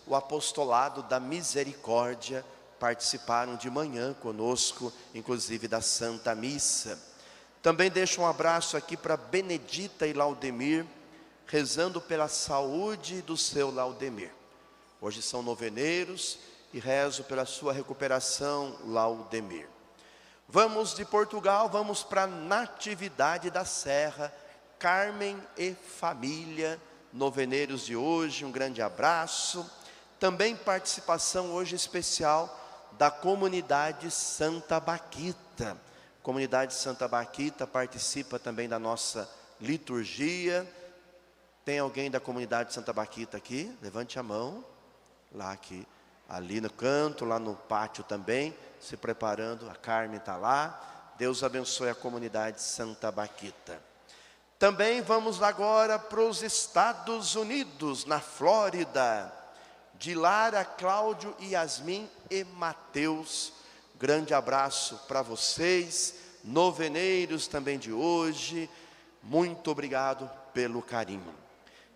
o apostolado da misericórdia, participaram de manhã conosco, inclusive da Santa Missa. Também deixo um abraço aqui para Benedita e Laudemir, rezando pela saúde do seu Laudemir. Hoje são noveneiros e rezo pela sua recuperação, Laudemir. Vamos de Portugal, vamos para Natividade da Serra, Carmen e família, noveneiros de hoje, um grande abraço. Também participação hoje especial da comunidade Santa Baquita. A comunidade Santa Baquita participa também da nossa liturgia. Tem alguém da comunidade Santa Baquita aqui? Levante a mão. Lá aqui, ali no canto, lá no pátio também, se preparando. A Carmen está lá. Deus abençoe a comunidade Santa Baquita. Também vamos agora para os Estados Unidos, na Flórida. De Lara, Cláudio, Yasmin e Mateus. Grande abraço para vocês, noveneiros também de hoje. Muito obrigado pelo carinho.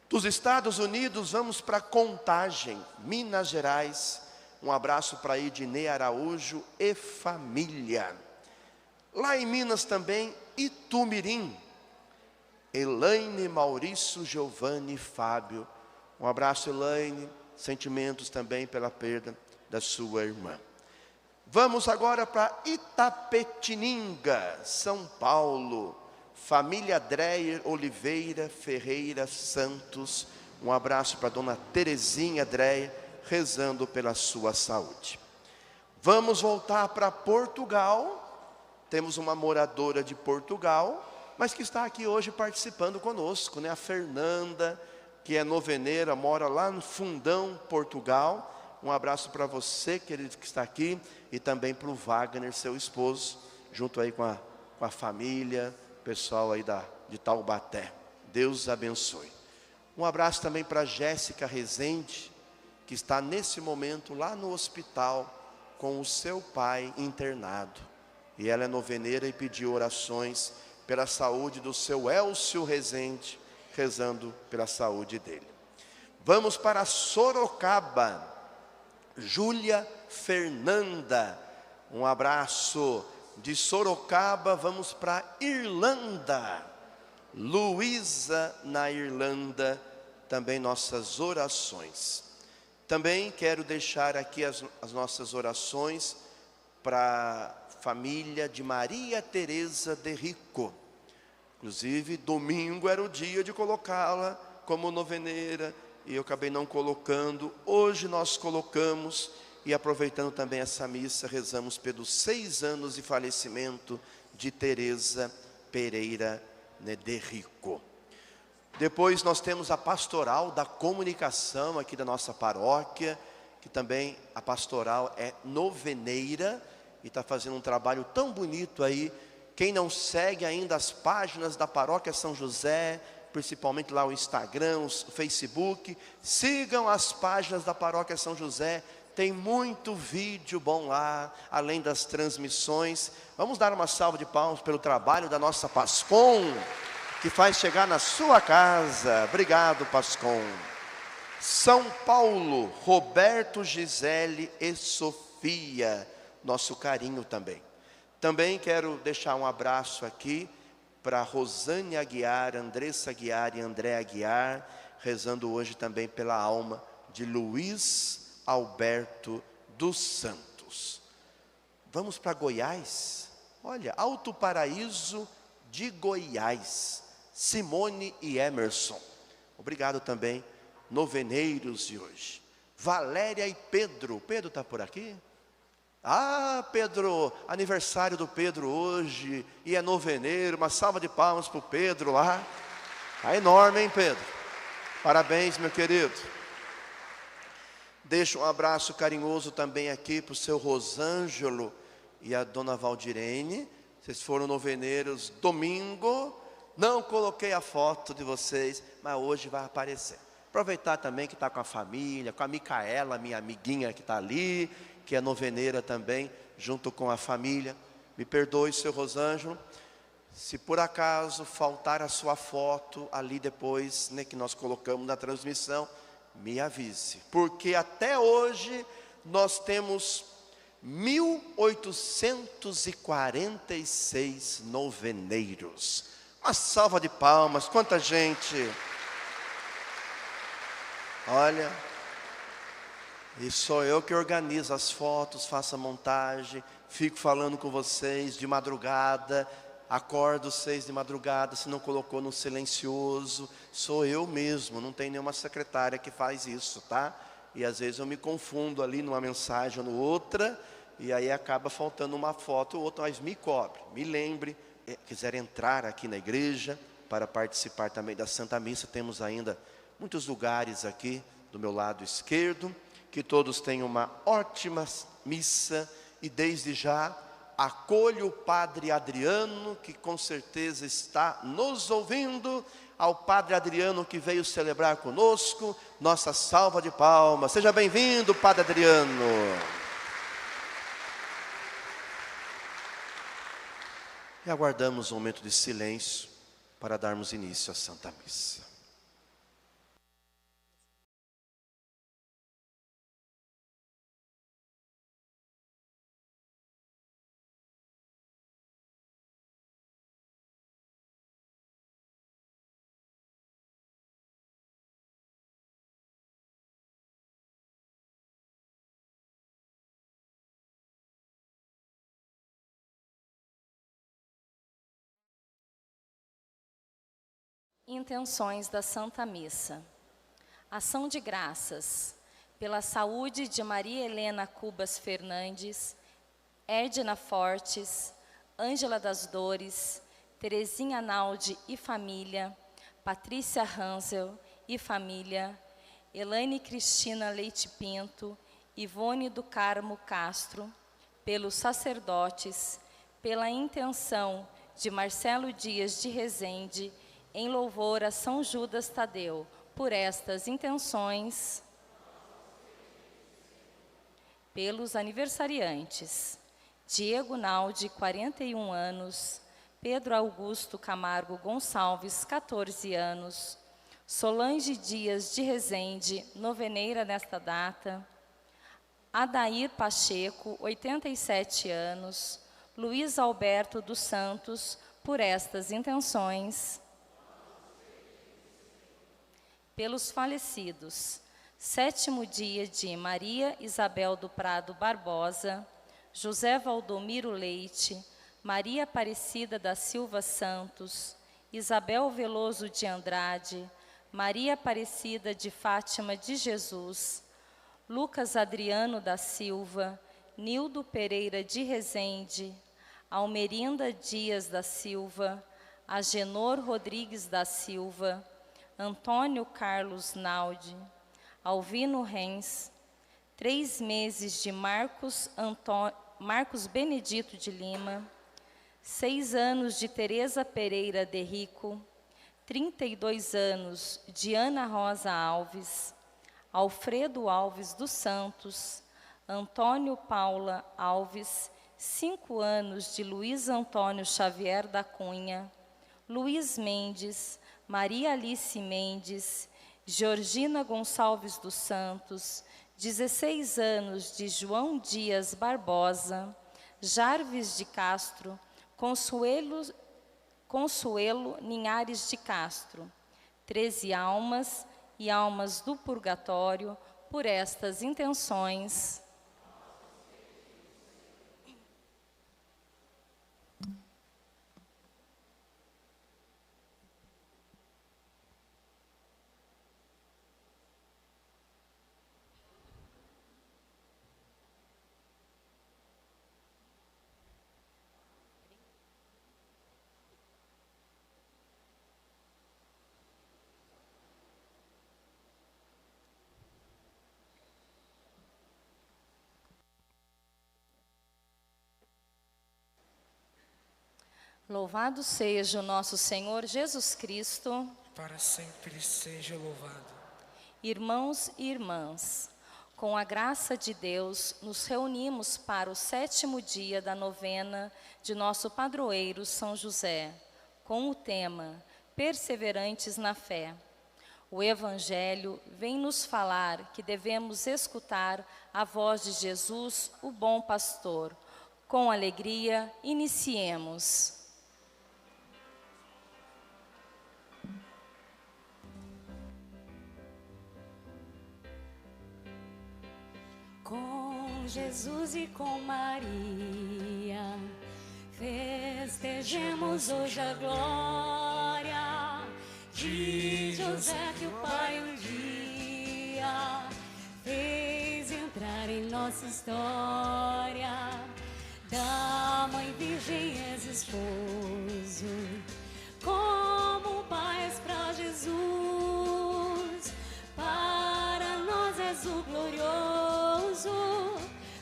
Dos Estados Unidos, vamos para Contagem, Minas Gerais. Um abraço para Ednei Araújo e família. Lá em Minas também, Itumirim. Elaine, Maurício, Giovanni e Fábio. Um abraço, Elaine. Sentimentos também pela perda da sua irmã. Vamos agora para Itapetininga, São Paulo. Família Dreyer Oliveira Ferreira Santos. Um abraço para dona Terezinha Dreyer, rezando pela sua saúde. Vamos voltar para Portugal. Temos uma moradora de Portugal, mas que está aqui hoje participando conosco, né? A Fernanda, que é noveneira, mora lá no Fundão, Portugal. Um abraço para você, querido, que está aqui, e também para o Wagner, seu esposo, junto aí com a família, pessoal aí de Taubaté. Deus abençoe. Um abraço também para Jéssica Rezende, que está nesse momento lá no hospital com o seu pai internado. E ela é noveneira e pediu orações pela saúde do seu Elcio Rezende, rezando pela saúde dele. Vamos para Sorocaba, Júlia Fernanda. Um abraço de Sorocaba. Vamos para Irlanda, Luísa na Irlanda. Também nossas orações. Também quero deixar aqui as nossas orações para a família de Maria Teresa de Rico. Inclusive, domingo era o dia de colocá-la como noveneira, e eu acabei não colocando. Hoje nós colocamos, e aproveitando também essa missa, rezamos pelos 6 anos de falecimento de Teresa Pereira de Rico. Depois nós temos a pastoral da comunicação aqui da nossa paróquia, que também a pastoral é noveneira, e está fazendo um trabalho tão bonito aí. Quem não segue ainda as páginas da Paróquia São José, principalmente lá o Instagram, o Facebook, sigam as páginas da Paróquia São José. Tem muito vídeo bom lá, além das transmissões. Vamos dar uma salva de palmas pelo trabalho da nossa Pascom, que faz chegar na sua casa. Obrigado, Pascom. São Paulo, Roberto, Gisele e Sofia. Nosso carinho também. Também quero deixar um abraço aqui para Rosane Aguiar, Andressa Aguiar e André Aguiar, rezando hoje também pela alma de Luiz Alberto dos Santos. Vamos para Goiás. Olha, Alto Paraíso de Goiás, Simone e Emerson. Obrigado também, noveneiros de hoje. Valéria e Pedro. Pedro está por aqui? Ah, Pedro, aniversário do Pedro hoje, e é noveneiro. Uma salva de palmas para o Pedro lá. Tá enorme, hein, Pedro? Parabéns, meu querido. Deixo um abraço carinhoso também aqui para o seu Rosângelo e a dona Valdirene. Vocês foram noveneiros domingo. Não coloquei a foto de vocês, mas hoje vai aparecer. Aproveitar também que está com a família, com a Micaela, minha amiguinha que está ali, que é noveneira também, junto com a família. Me perdoe, seu Rosângelo, se por acaso faltar a sua foto ali depois, né, que nós colocamos na transmissão, me avise, porque até hoje nós temos 1.846 noveneiros. Uma salva de palmas, quanta gente! Olha, e sou eu que organizo as fotos, faço a montagem, fico falando com vocês de madrugada, acordo 6 de madrugada, se não colocou no silencioso, sou eu mesmo, não tem nenhuma secretária que faz isso, tá? E às vezes eu me confundo ali numa mensagem ou outra, e aí acaba faltando uma foto ou outra, mas me cobre, me lembre, quiser entrar aqui na igreja para participar também da Santa Missa, temos ainda muitos lugares aqui do meu lado esquerdo, que todos tenham uma ótima missa, e desde já acolho o Padre Adriano, que com certeza está nos ouvindo. Ao Padre Adriano que veio celebrar conosco, nossa salva de palmas. Seja bem-vindo, Padre Adriano. E aguardamos um momento de silêncio para darmos início à Santa Missa. Intenções da Santa Missa. Ação de graças pela saúde de Maria Helena Cubas Fernandes, Edna Fortes, Ângela das Dores, Terezinha Naldi e família, Patrícia Hansel e família, Elaine Cristina Leite Pinto, Ivone do Carmo Castro, pelos sacerdotes, pela intenção de Marcelo Dias de Rezende, em louvor a São Judas Tadeu. Por estas intenções, pelos aniversariantes: Diego Naldi, 41 anos, Pedro Augusto Camargo Gonçalves, 14 anos, Solange Dias de Rezende, noveneira nesta data, Adair Pacheco, 87 anos, Luiz Alberto dos Santos. Por estas intenções, pelos falecidos: 7º dia de Maria Isabel do Prado Barbosa, José Valdomiro Leite, Maria Aparecida da Silva Santos, Isabel Veloso de Andrade, Maria Aparecida de Fátima de Jesus, Lucas Adriano da Silva, Nildo Pereira de Rezende, Almerinda Dias da Silva, Agenor Rodrigues da Silva, Antônio Carlos Naldi, Alvino Rens, 3 meses de Marcos Benedito de Lima, 6 anos de Tereza Pereira de Rico, 32 anos de Ana Rosa Alves, Alfredo Alves dos Santos, Antônio Paula Alves, 5 anos de Luiz Antônio Xavier da Cunha, Luiz Mendes, Maria Alice Mendes, Georgina Gonçalves dos Santos, 16 anos de João Dias Barbosa, Jarves de Castro, Consuelo Ninhares de Castro, 13 almas e almas do purgatório. Por estas intenções, louvado seja o nosso Senhor Jesus Cristo. Para sempre seja louvado. Irmãos e irmãs, com a graça de Deus, nos reunimos para o 7º dia da novena de nosso padroeiro São José, com o tema Perseverantes na Fé. O Evangelho vem nos falar que devemos escutar a voz de Jesus, o bom pastor. Com alegria, iniciemos. Com Jesus e com Maria, festejemos hoje a glória de José, que o Pai um dia fez entrar em nossa história. Da Mãe Virgem és esposo, como Pai és pra Jesus, para nós és o glorioso,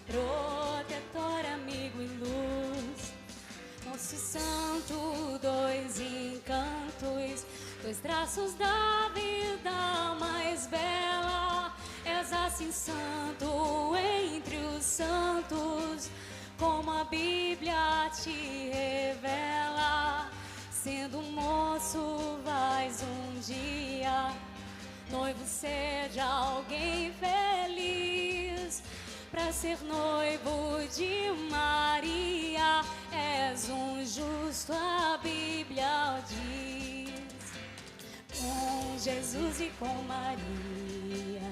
protetor, amigo e luz. Nosso santo, dois encantos, dois traços da vida mais bela. És assim santo entre os santos, como a Bíblia te revela. Sendo moço vais um dia noivo ser de alguém feliz. Pra ser noivo de Maria, és um justo, a Bíblia diz. Com Jesus e com Maria,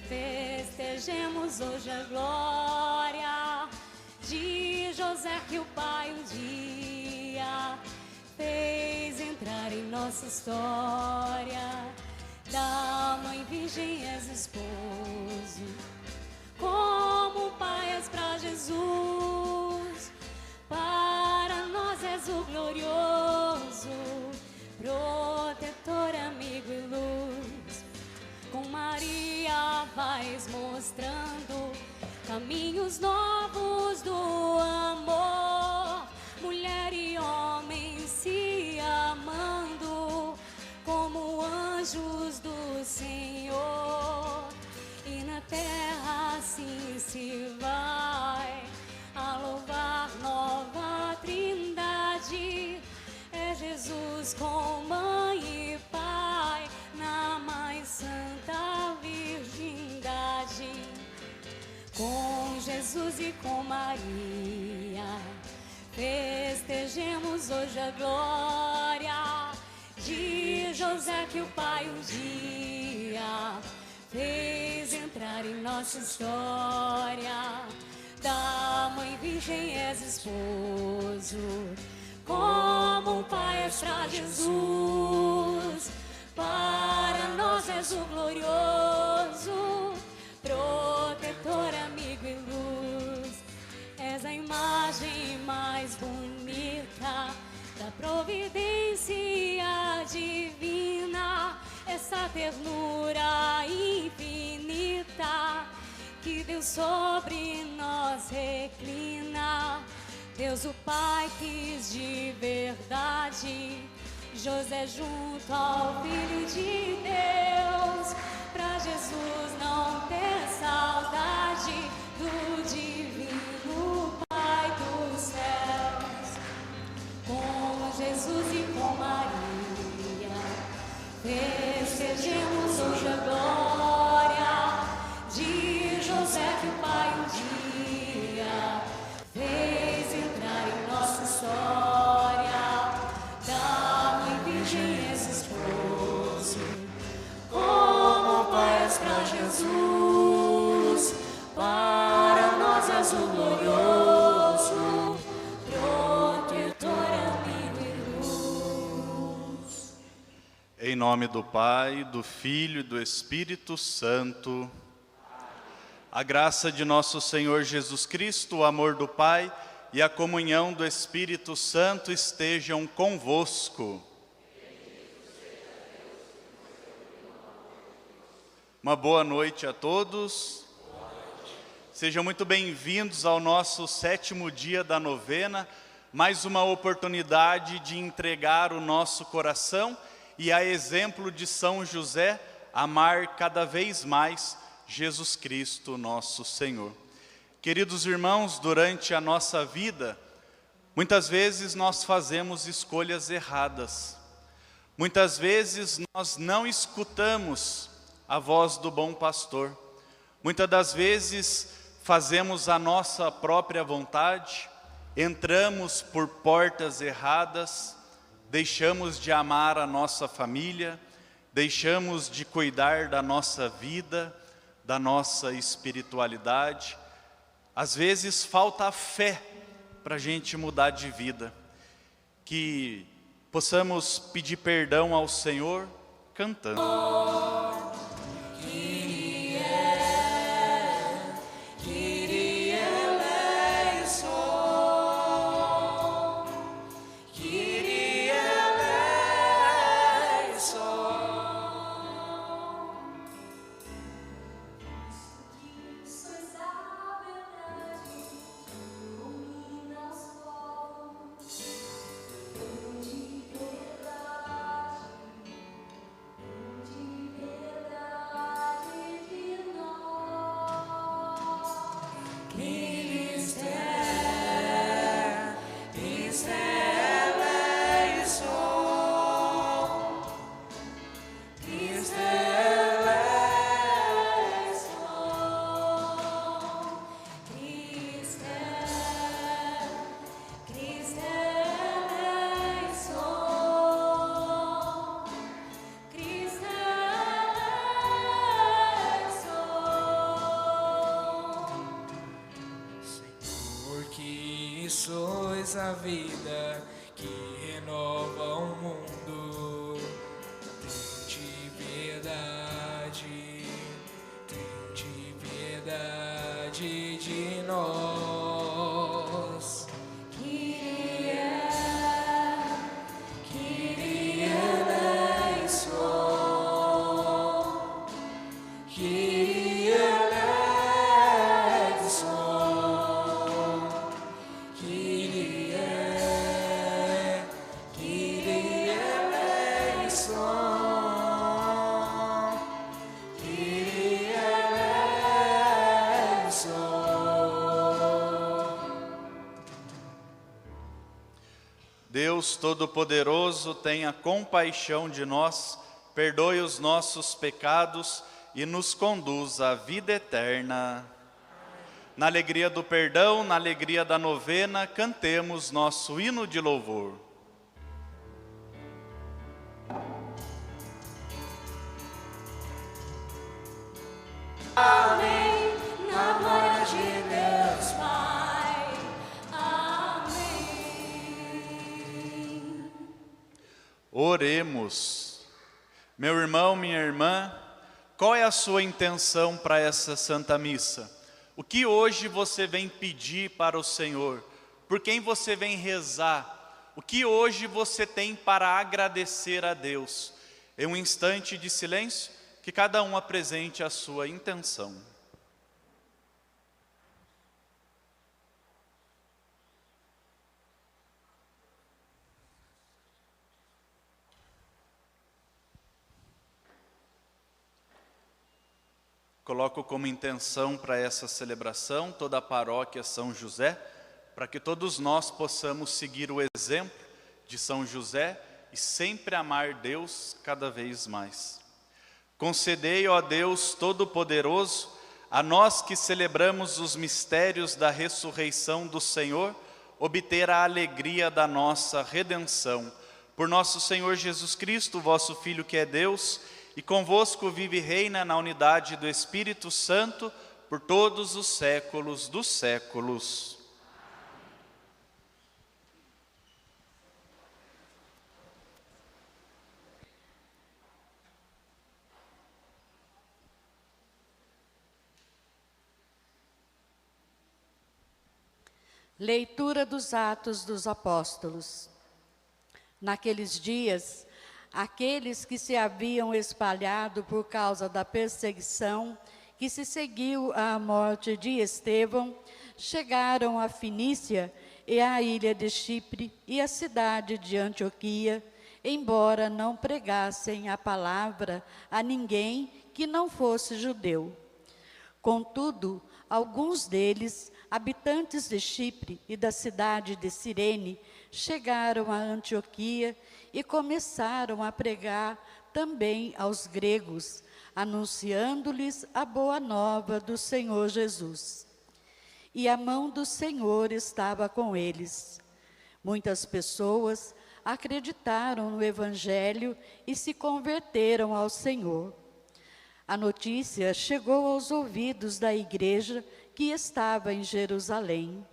festejemos hoje a glória de José, que o Pai um dia fez entrar em nossa história. Da Mãe Virgem és esposo, como Pai és pra Jesus, para nós és o glorioso, protetor, amigo e luz. Com Maria vais mostrando caminhos novos do amor, mulher e homem se amando como anjos do Senhor. E na terra assim se vai a louvar nova trindade. É Jesus com mãe e pai na mais santa virgindade. Com Jesus e com Maria, festejemos hoje a glória de José, que o Pai um dia fez entrar em nossa história. Da Mãe Virgem és esposo, como Pai és pra Jesus, para nós és o glorioso, protetor, amigo e luz. És a imagem mais bonita da providência divina, essa ternura infinita que Deus sobre nós reclina. Deus o Pai quis de verdade José junto ao Filho de Deus, pra Jesus não ter saudade do divino Pai dos céus. Com Jesus e com Maria, festejemos hoje a glória de José, que o Pai um dia fez entrar em nossa história. Da Mãe Virgem és esposo, como Pai és pra Jesus, para nós és o glorioso, protetor, amigo e luz. Em nome do Pai, do Filho e do Espírito Santo. A graça de nosso Senhor Jesus Cristo, o amor do Pai e a comunhão do Espírito Santo estejam convosco. Uma boa noite a todos. Sejam muito bem-vindos ao nosso 7º dia da novena, mais uma oportunidade de entregar o nosso coração e, a exemplo de São José, amar cada vez mais Jesus Cristo, nosso Senhor. Queridos irmãos, durante a nossa vida, muitas vezes nós fazemos escolhas erradas. Muitas vezes nós não escutamos a voz do bom pastor. Muitas das vezes fazemos a nossa própria vontade, entramos por portas erradas, deixamos de amar a nossa família, deixamos de cuidar da nossa vida, da nossa espiritualidade. Às vezes falta a fé para a gente mudar de vida. Que possamos pedir perdão ao Senhor cantando. Sois a vida que renova o mundo. Tende piedade de nós. Kyrie eleison, Kyrie eleison, Kyrie eleison, Kyrie eleison. Deus Todo-Poderoso, tenha compaixão de nós, perdoe os nossos pecados e nos conduz à vida eterna. Na alegria do perdão, na alegria da novena, cantemos nosso hino de louvor. Amém, na glória de Deus Pai. Amém. Oremos. Meu irmão, minha irmã, qual é a sua intenção para essa Santa Missa? O que hoje você vem pedir para o Senhor? Por quem você vem rezar? O que hoje você tem para agradecer a Deus? Em um instante de silêncio, que cada um apresente a sua intenção. Coloco como intenção para essa celebração toda a paróquia São José, para que todos nós possamos seguir o exemplo de São José e sempre amar Deus cada vez mais. Concedei, ó Deus Todo-Poderoso, a nós que celebramos os mistérios da ressurreição do Senhor, obter a alegria da nossa redenção. Por nosso Senhor Jesus Cristo, vosso Filho que é Deus, e convosco vive e reina na unidade do Espírito Santo, por todos os séculos dos séculos. Leitura dos Atos dos Apóstolos. Naqueles dias, aqueles que se haviam espalhado por causa da perseguição que se seguiu à morte de Estevão, chegaram à Finícia e à ilha de Chipre e à cidade de Antioquia, embora não pregassem a palavra a ninguém que não fosse judeu. Contudo, Alguns deles, habitantes de Chipre e da cidade de Cirene, chegaram a Antioquia e começaram a pregar também aos gregos, anunciando-lhes a boa nova do Senhor Jesus. E a mão do Senhor estava com eles. Muitas pessoas acreditaram no Evangelho e se converteram ao Senhor. A notícia chegou aos ouvidos da igreja que estava em Jerusalém.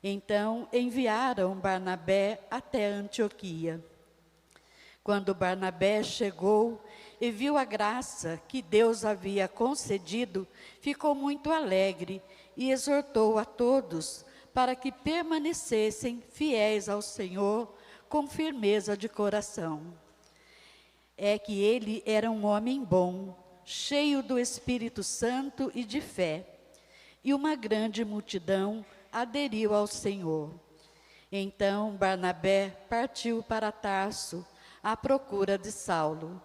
Então enviaram Barnabé até Antioquia. Quando Barnabé chegou e viu a graça que Deus havia concedido, ficou muito alegre e exortou a todos para que permanecessem fiéis ao Senhor com firmeza de coração. É que ele era um homem bom, cheio do Espírito Santo e de fé, e uma grande multidão aderiu ao Senhor. Então Barnabé partiu para Tarso, à procura de Saulo.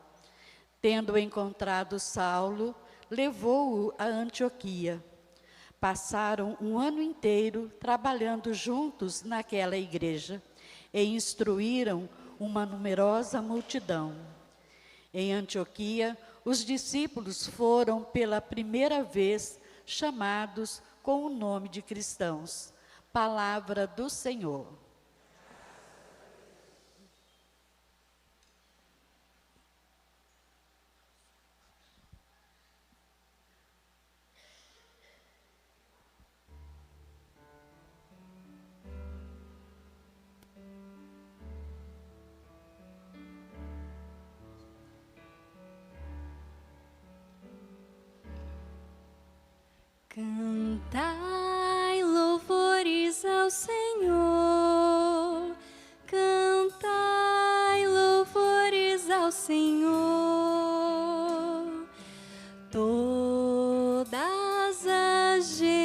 Tendo encontrado Saulo, levou-o a Antioquia. Passaram um ano inteiro trabalhando juntos naquela igreja e instruíram uma numerosa multidão. Em Antioquia, os discípulos foram pela primeira vez chamados com o nome de cristãos. Palavra do Senhor. Cantai louvores ao Senhor, cantai louvores ao Senhor, todas as gentes.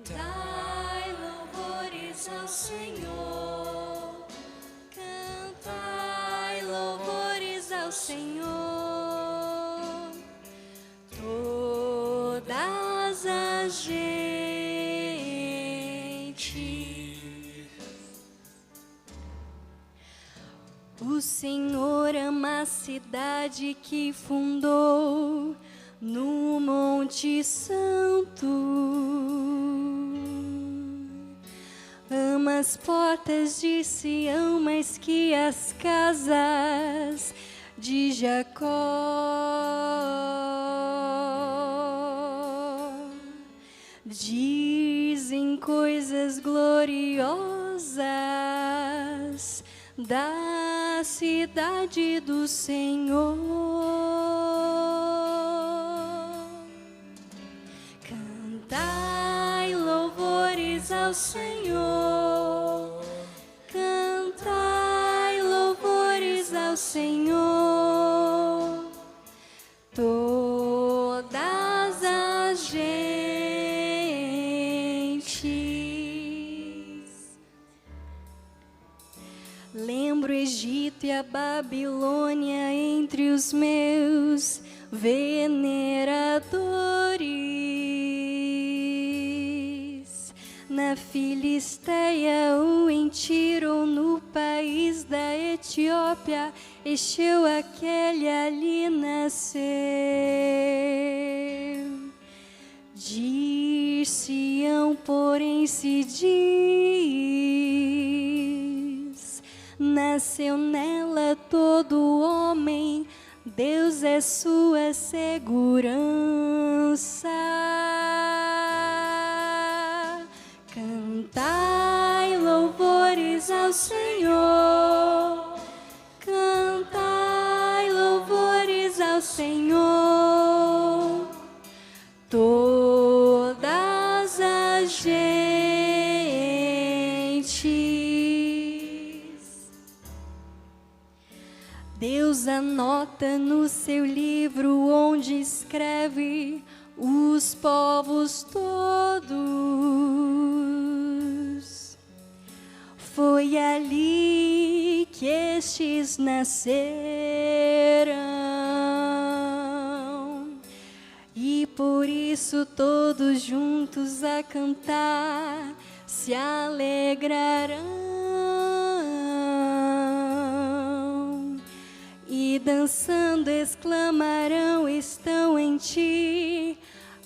Cantai louvores ao Senhor, cantai louvores ao Senhor, todas as gentes. O Senhor ama a cidade que fundou no Monte Santo. Ama as portas de Sião mais que as casas de Jacó. Dizem coisas gloriosas da cidade do Senhor. Cantai louvores ao Senhor, cantai louvores ao Senhor, todas as gentes. Lembro o Egito e a Babilônia entre os meus veneradores. Na Filisteia ou em Tiro, no país da Etiópia, Exeu aquele ali nasceu. De Sião, porém, se diz, nasceu nela todo homem, Deus é sua segurança. Cantai louvores ao Senhor, cantai louvores ao Senhor, todas as gentes. Deus anota no seu livro onde escreve os povos todos. Foi ali que estes nascerão. E por isso todos juntos a cantar se alegrarão. E dançando exclamarão: estão em ti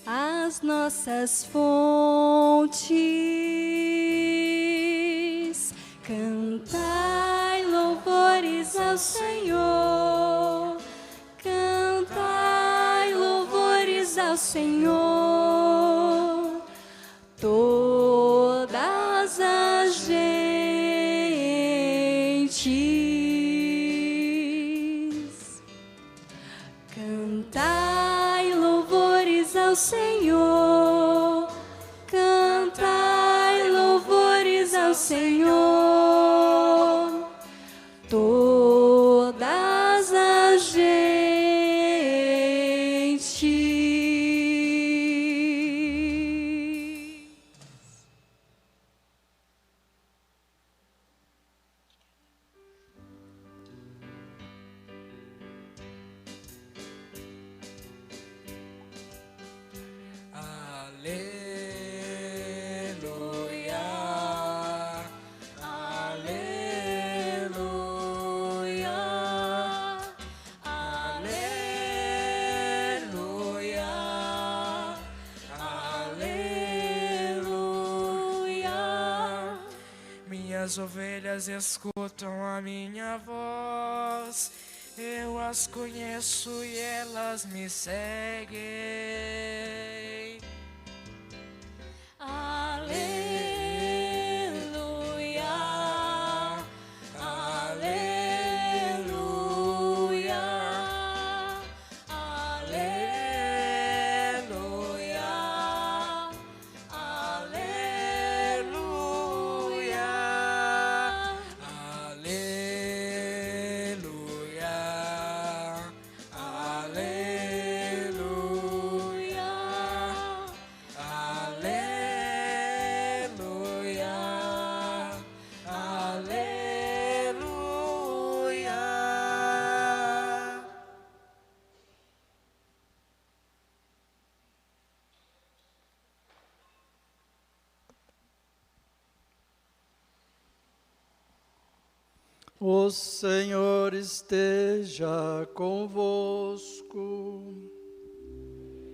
as nossas fontes. Cantai louvores ao Senhor, cantai louvores ao Senhor, todas as gentes. Cantai louvores ao Senhor, cantai louvores ao Senhor, todas as gentes. Aleluia, aleluia, aleluia, aleluia. Minhas ovelhas escutam a minha voz, eu as conheço e elas me seguem. Aleluia, aleluia, aleluia, aleluia, aleluia, aleluia, aleluia. O Senhor esteja convosco.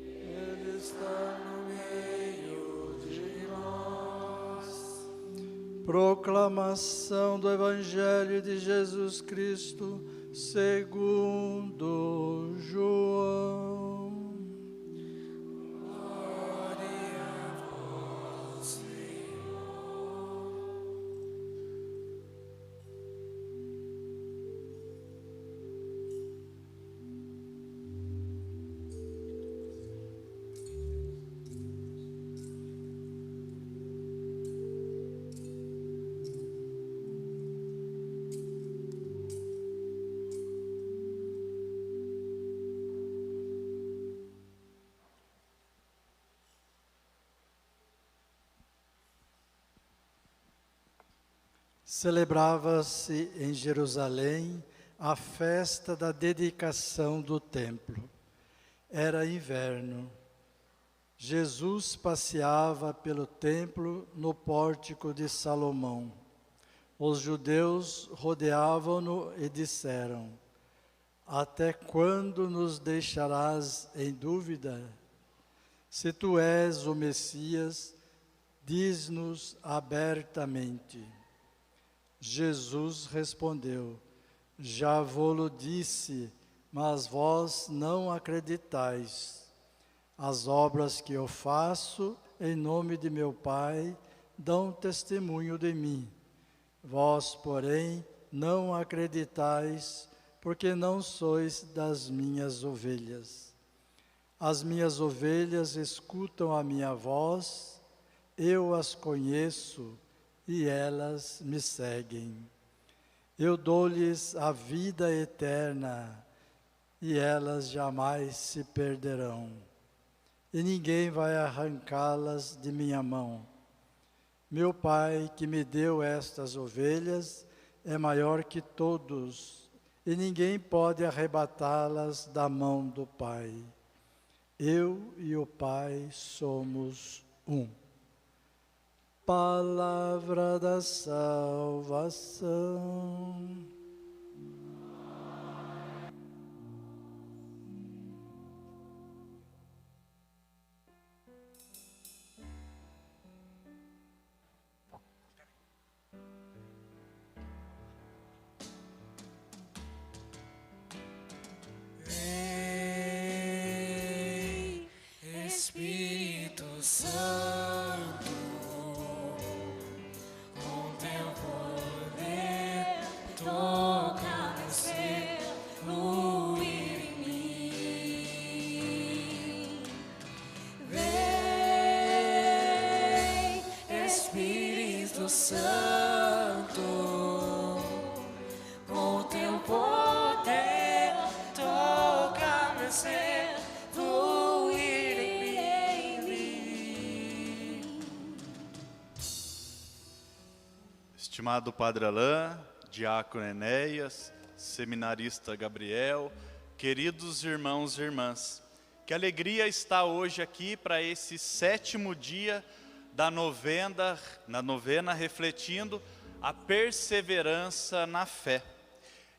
Ele está no meio de nós. Proclamação do Evangelho de Jesus Cristo segundo João. Celebrava-se em Jerusalém a festa da dedicação do templo. Era inverno. Jesus passeava pelo templo no pórtico de Salomão. Os judeus rodeavam-no e disseram: até quando nos deixarás em dúvida? Se tu és o Messias, diz-nos abertamente. Jesus respondeu: já vô-lo disse, mas vós não acreditais. As obras que eu faço em nome de meu Pai dão testemunho de mim. Vós, porém, não acreditais, porque não sois das minhas ovelhas. As minhas ovelhas escutam a minha voz, eu as conheço e elas me seguem. Eu dou-lhes a vida eterna e elas jamais se perderão. E ninguém vai arrancá-las de minha mão. Meu Pai, que me deu estas ovelhas, é maior que todos, e ninguém pode arrebatá-las da mão do Pai. Eu e o Pai somos um. Palavra da salvação. Espírito Santo, com teu poder, toca meu ser, fluir em mim. Vem, Espírito Santo, com teu poder, toca meu ser, fluir em mim. Estimado Padre Alain, Diácono Enéas, Seminarista Gabriel, queridos irmãos e irmãs, que alegria estar hoje aqui para esse 7º dia da novena, refletindo a perseverança na fé.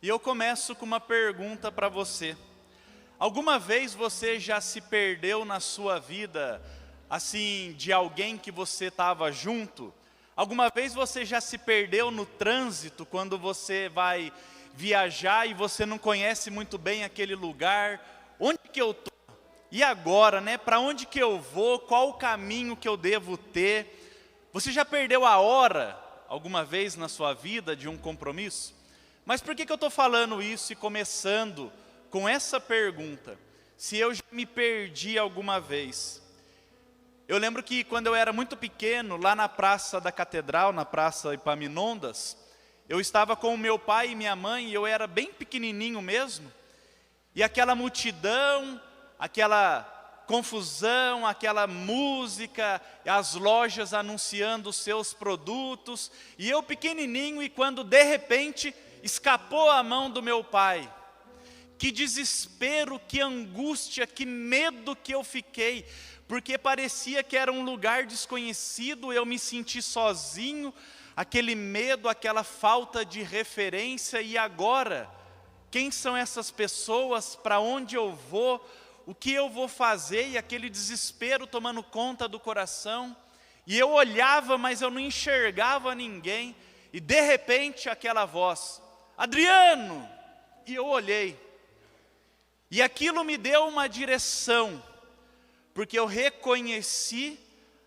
E eu começo com uma pergunta para você. Alguma vez você já se perdeu na sua vida, assim, de alguém que você estava junto? Alguma vez você já se perdeu no trânsito, quando você vai viajar e você não conhece muito bem aquele lugar? Onde que eu estou? E agora, né? Para onde que eu vou? Qual o caminho que eu devo ter? Você já perdeu a hora, alguma vez na sua vida, de um compromisso? Mas por que eu estou falando isso e começando com essa pergunta? Se eu já me perdi alguma vez? Eu lembro que quando eu era muito pequeno, lá na Praça da Catedral, na Praça Epaminondas, eu estava com o meu pai e minha mãe, e eu era bem pequenininho mesmo, e aquela multidão, aquela confusão, aquela música, as lojas anunciando os seus produtos, e eu pequenininho, e quando de repente escapou a mão do meu pai, que desespero, que angústia, que medo que eu fiquei, porque parecia que era um lugar desconhecido, eu me senti sozinho, aquele medo, aquela falta de referência. E agora, quem são essas pessoas, para onde eu vou, o que eu vou fazer? E aquele desespero tomando conta do coração, e eu olhava, mas eu não enxergava ninguém, e de repente aquela voz, Adriano! E eu olhei, e aquilo me deu uma direção, porque eu reconheci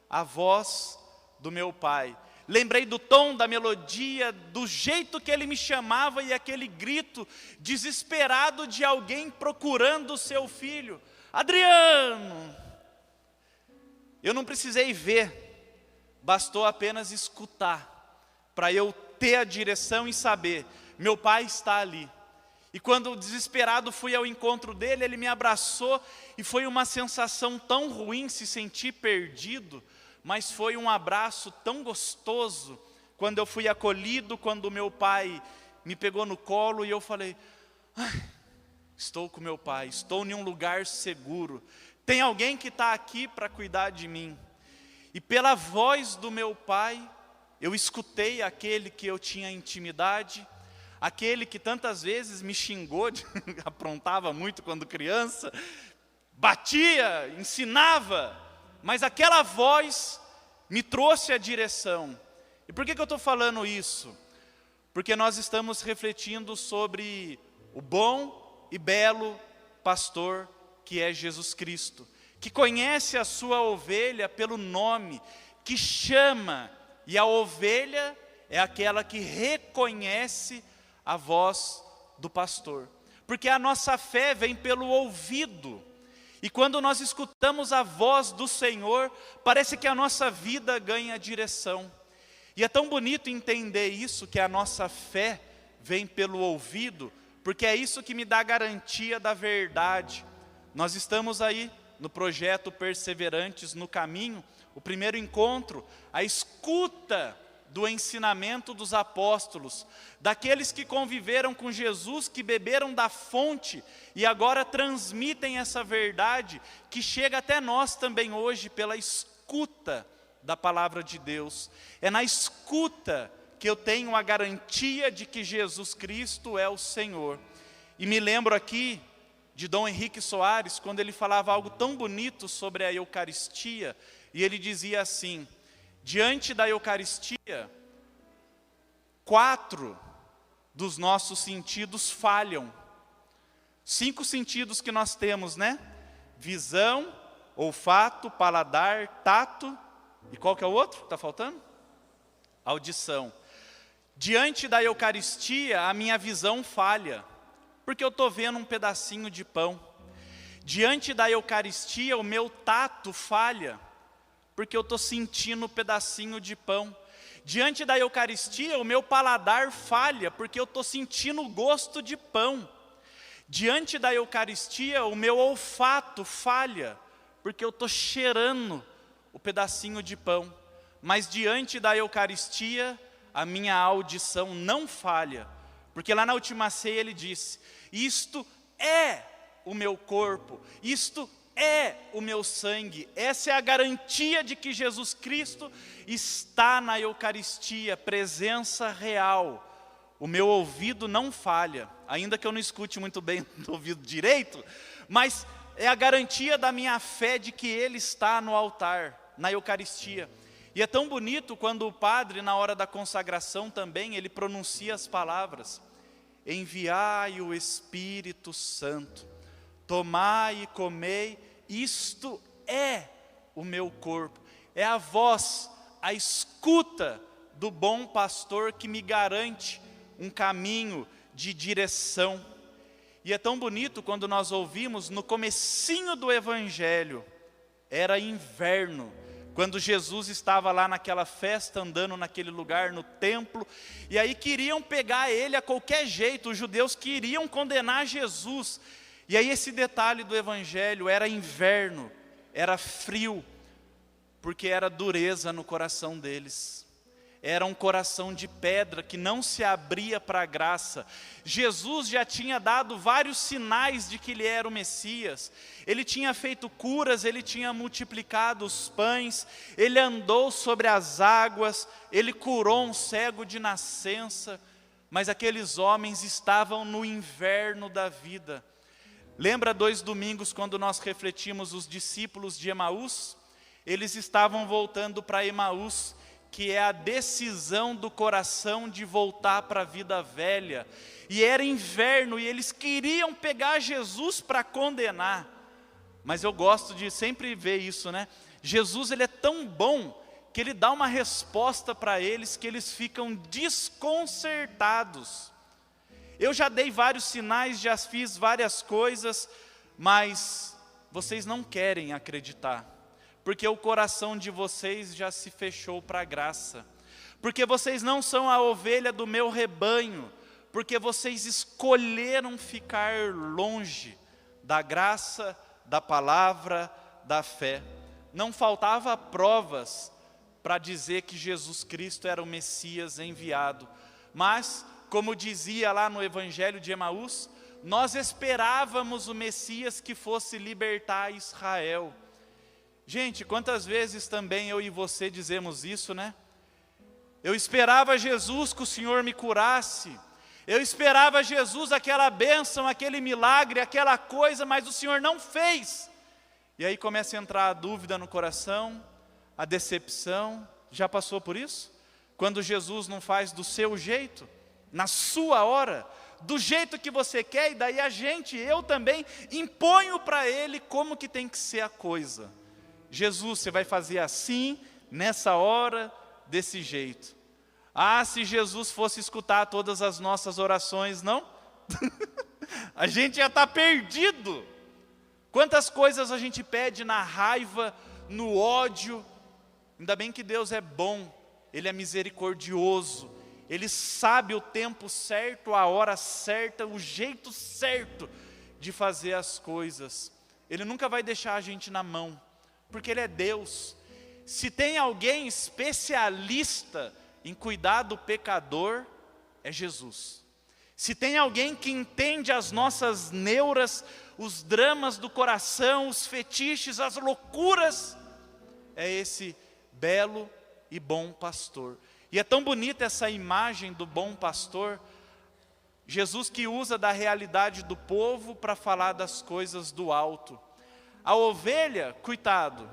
a voz do meu pai. Lembrei do tom, da melodia, do jeito que ele me chamava, e aquele grito desesperado de alguém procurando o seu filho. Adriano! Eu não precisei ver, bastou apenas escutar, para eu ter a direção e saber, meu pai está ali. E quando desesperado fui ao encontro dele, ele me abraçou, e foi uma sensação tão ruim se sentir perdido, mas foi um abraço tão gostoso, quando eu fui acolhido, quando meu pai me pegou no colo, e eu falei, estou com meu pai, estou em um lugar seguro, tem alguém que está aqui para cuidar de mim. E pela voz do meu pai, eu escutei aquele que eu tinha intimidade, aquele que tantas vezes me xingou, aprontava muito quando criança, batia, ensinava, mas aquela voz me trouxe a direção. E por que eu estou falando isso? Porque nós estamos refletindo sobre o bom e belo pastor que é Jesus Cristo, que conhece a sua ovelha pelo nome, que chama, e a ovelha é aquela que reconhece a voz do pastor, porque a nossa fé vem pelo ouvido, e quando nós escutamos a voz do Senhor, parece que a nossa vida ganha direção. E é tão bonito entender isso, que a nossa fé vem pelo ouvido, porque é isso que me dá garantia da verdade. Nós estamos aí no projeto Perseverantes no Caminho, o primeiro encontro, a escuta do ensinamento dos apóstolos, daqueles que conviveram com Jesus, que beberam da fonte e agora transmitem essa verdade que chega até nós também hoje pela escuta da palavra de Deus. É na escuta que eu tenho a garantia de que Jesus Cristo é o Senhor. E me lembro aqui de Dom Henrique Soares, quando ele falava algo tão bonito sobre a Eucaristia, e ele dizia assim: diante da Eucaristia, 4 dos nossos sentidos falham. 5 sentidos que nós temos, né? Visão, olfato, paladar, tato, e qual que é o outro? Está faltando? Audição. Diante da Eucaristia, a minha visão falha, porque eu estou vendo um pedacinho de pão. Diante da Eucaristia, o meu tato falha, porque eu estou sentindo um pedacinho de pão. Diante da Eucaristia, o meu paladar falha, porque eu estou sentindo o gosto de pão. Diante da Eucaristia, o meu olfato falha, porque eu estou cheirando o pedacinho de pão. Mas diante da Eucaristia, a minha audição não falha, porque lá na última ceia ele disse: isto é o meu corpo, isto é o meu sangue. Essa é a garantia de que Jesus Cristo está na Eucaristia, presença real. O meu ouvido não falha, ainda que eu não escute muito bem no ouvido direito, mas é a garantia da minha fé de que Ele está no altar, na Eucaristia. E é tão bonito quando o padre, na hora da consagração também, ele pronuncia as palavras: enviai o Espírito Santo, tomai e comei, isto é o meu corpo. É a voz, a escuta do bom pastor que me garante um caminho de direção. E é tão bonito quando nós ouvimos no comecinho do Evangelho, era inverno, quando Jesus estava lá naquela festa, andando naquele lugar, no templo, e aí queriam pegar ele a qualquer jeito, os judeus queriam condenar Jesus. E aí esse detalhe do Evangelho, era inverno, era frio, porque era dureza no coração deles. Era um coração de pedra que não se abria para a graça. Jesus já tinha dado vários sinais de que Ele era o Messias. Ele tinha feito curas, Ele tinha multiplicado os pães, Ele andou sobre as águas, Ele curou um cego de nascença. Mas aqueles homens estavam no inverno da vida. Lembra 2 domingos quando nós refletimos os discípulos de Emaús? Eles estavam voltando para Emaús, que é a decisão do coração de voltar para a vida velha. E era inverno e eles queriam pegar Jesus para condenar. Mas eu gosto de sempre ver isso, né? Jesus, ele é tão bom que ele dá uma resposta para eles que eles ficam desconcertados. Eu já dei vários sinais, já fiz várias coisas, mas vocês não querem acreditar. Porque o coração de vocês já se fechou para a graça. Porque vocês não são a ovelha do meu rebanho. Porque vocês escolheram ficar longe da graça, da palavra, da fé. Não faltava provas para dizer que Jesus Cristo era o Messias enviado. Mas, como dizia lá no Evangelho de Emaús, nós esperávamos o Messias que fosse libertar Israel. Gente, quantas vezes também eu e você dizemos isso, né? Eu esperava Jesus que o Senhor me curasse. Eu esperava Jesus, aquela bênção, aquele milagre, aquela coisa, mas o Senhor não fez. E aí começa a entrar a dúvida no coração, a decepção. Já passou por isso? Quando Jesus não faz do seu jeito, na sua hora, do jeito que você quer, e daí eu também, imponho para Ele como que tem que ser a coisa. Jesus, você vai fazer assim, nessa hora, desse jeito. Ah, se Jesus fosse escutar todas as nossas orações, não? A gente já está perdido. Quantas coisas a gente pede na raiva, no ódio. Ainda bem que Deus é bom, Ele é misericordioso. Ele sabe o tempo certo, a hora certa, o jeito certo de fazer as coisas. Ele nunca vai deixar a gente na mão. Porque Ele é Deus. Se tem alguém especialista em cuidar do pecador, é Jesus. Se tem alguém que entende as nossas neuras, os dramas do coração, os fetiches, as loucuras, é esse belo e bom pastor. E é tão bonita essa imagem do bom pastor, Jesus que usa da realidade do povo para falar das coisas do alto. A ovelha, coitado,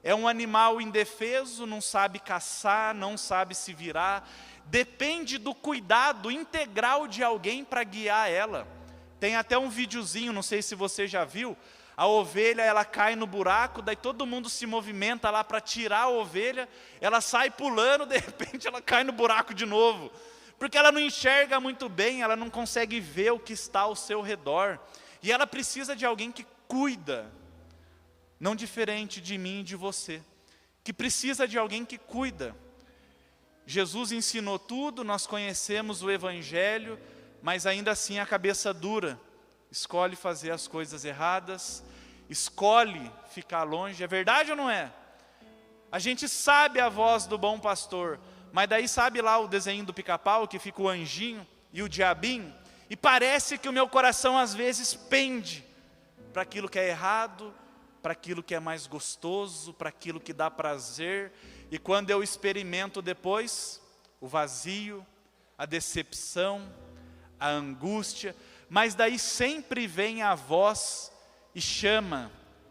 é um animal indefeso, não sabe caçar, não sabe se virar, depende do cuidado integral de alguém para guiar ela. Tem até um videozinho, não sei se você já viu, a ovelha ela cai no buraco, daí todo mundo se movimenta lá para tirar a ovelha, ela sai pulando, de repente ela cai no buraco de novo, porque ela não enxerga muito bem, ela não consegue ver o que está ao seu redor, e ela precisa de alguém que cuida, não diferente de mim e de você, que precisa de alguém que cuida. Jesus ensinou tudo, nós conhecemos o Evangelho, mas ainda assim a cabeça dura, escolhe fazer as coisas erradas, escolhe ficar longe. É verdade ou não é? A gente sabe a voz do bom pastor, mas daí sabe lá o desenho do Pica-Pau, que fica o anjinho e o diabinho, e parece que o meu coração às vezes pende para aquilo que é errado, para aquilo que é mais gostoso, para aquilo que dá prazer, e quando eu experimento depois, o vazio, a decepção, a angústia, mas daí sempre vem a voz e chama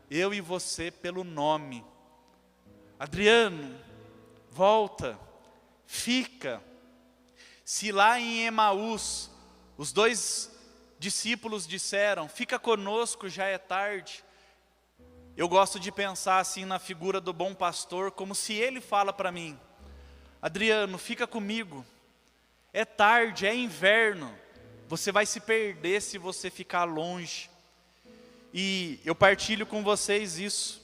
eu e você pelo nome. Adriano, volta, fica. Se lá em Emaús, os 2 discípulos disseram, fica conosco, já é tarde. Eu gosto de pensar assim na figura do bom pastor, como se ele fala para mim, Adriano, fica comigo, é tarde, é inverno, você vai se perder se você ficar longe. E eu partilho com vocês isso.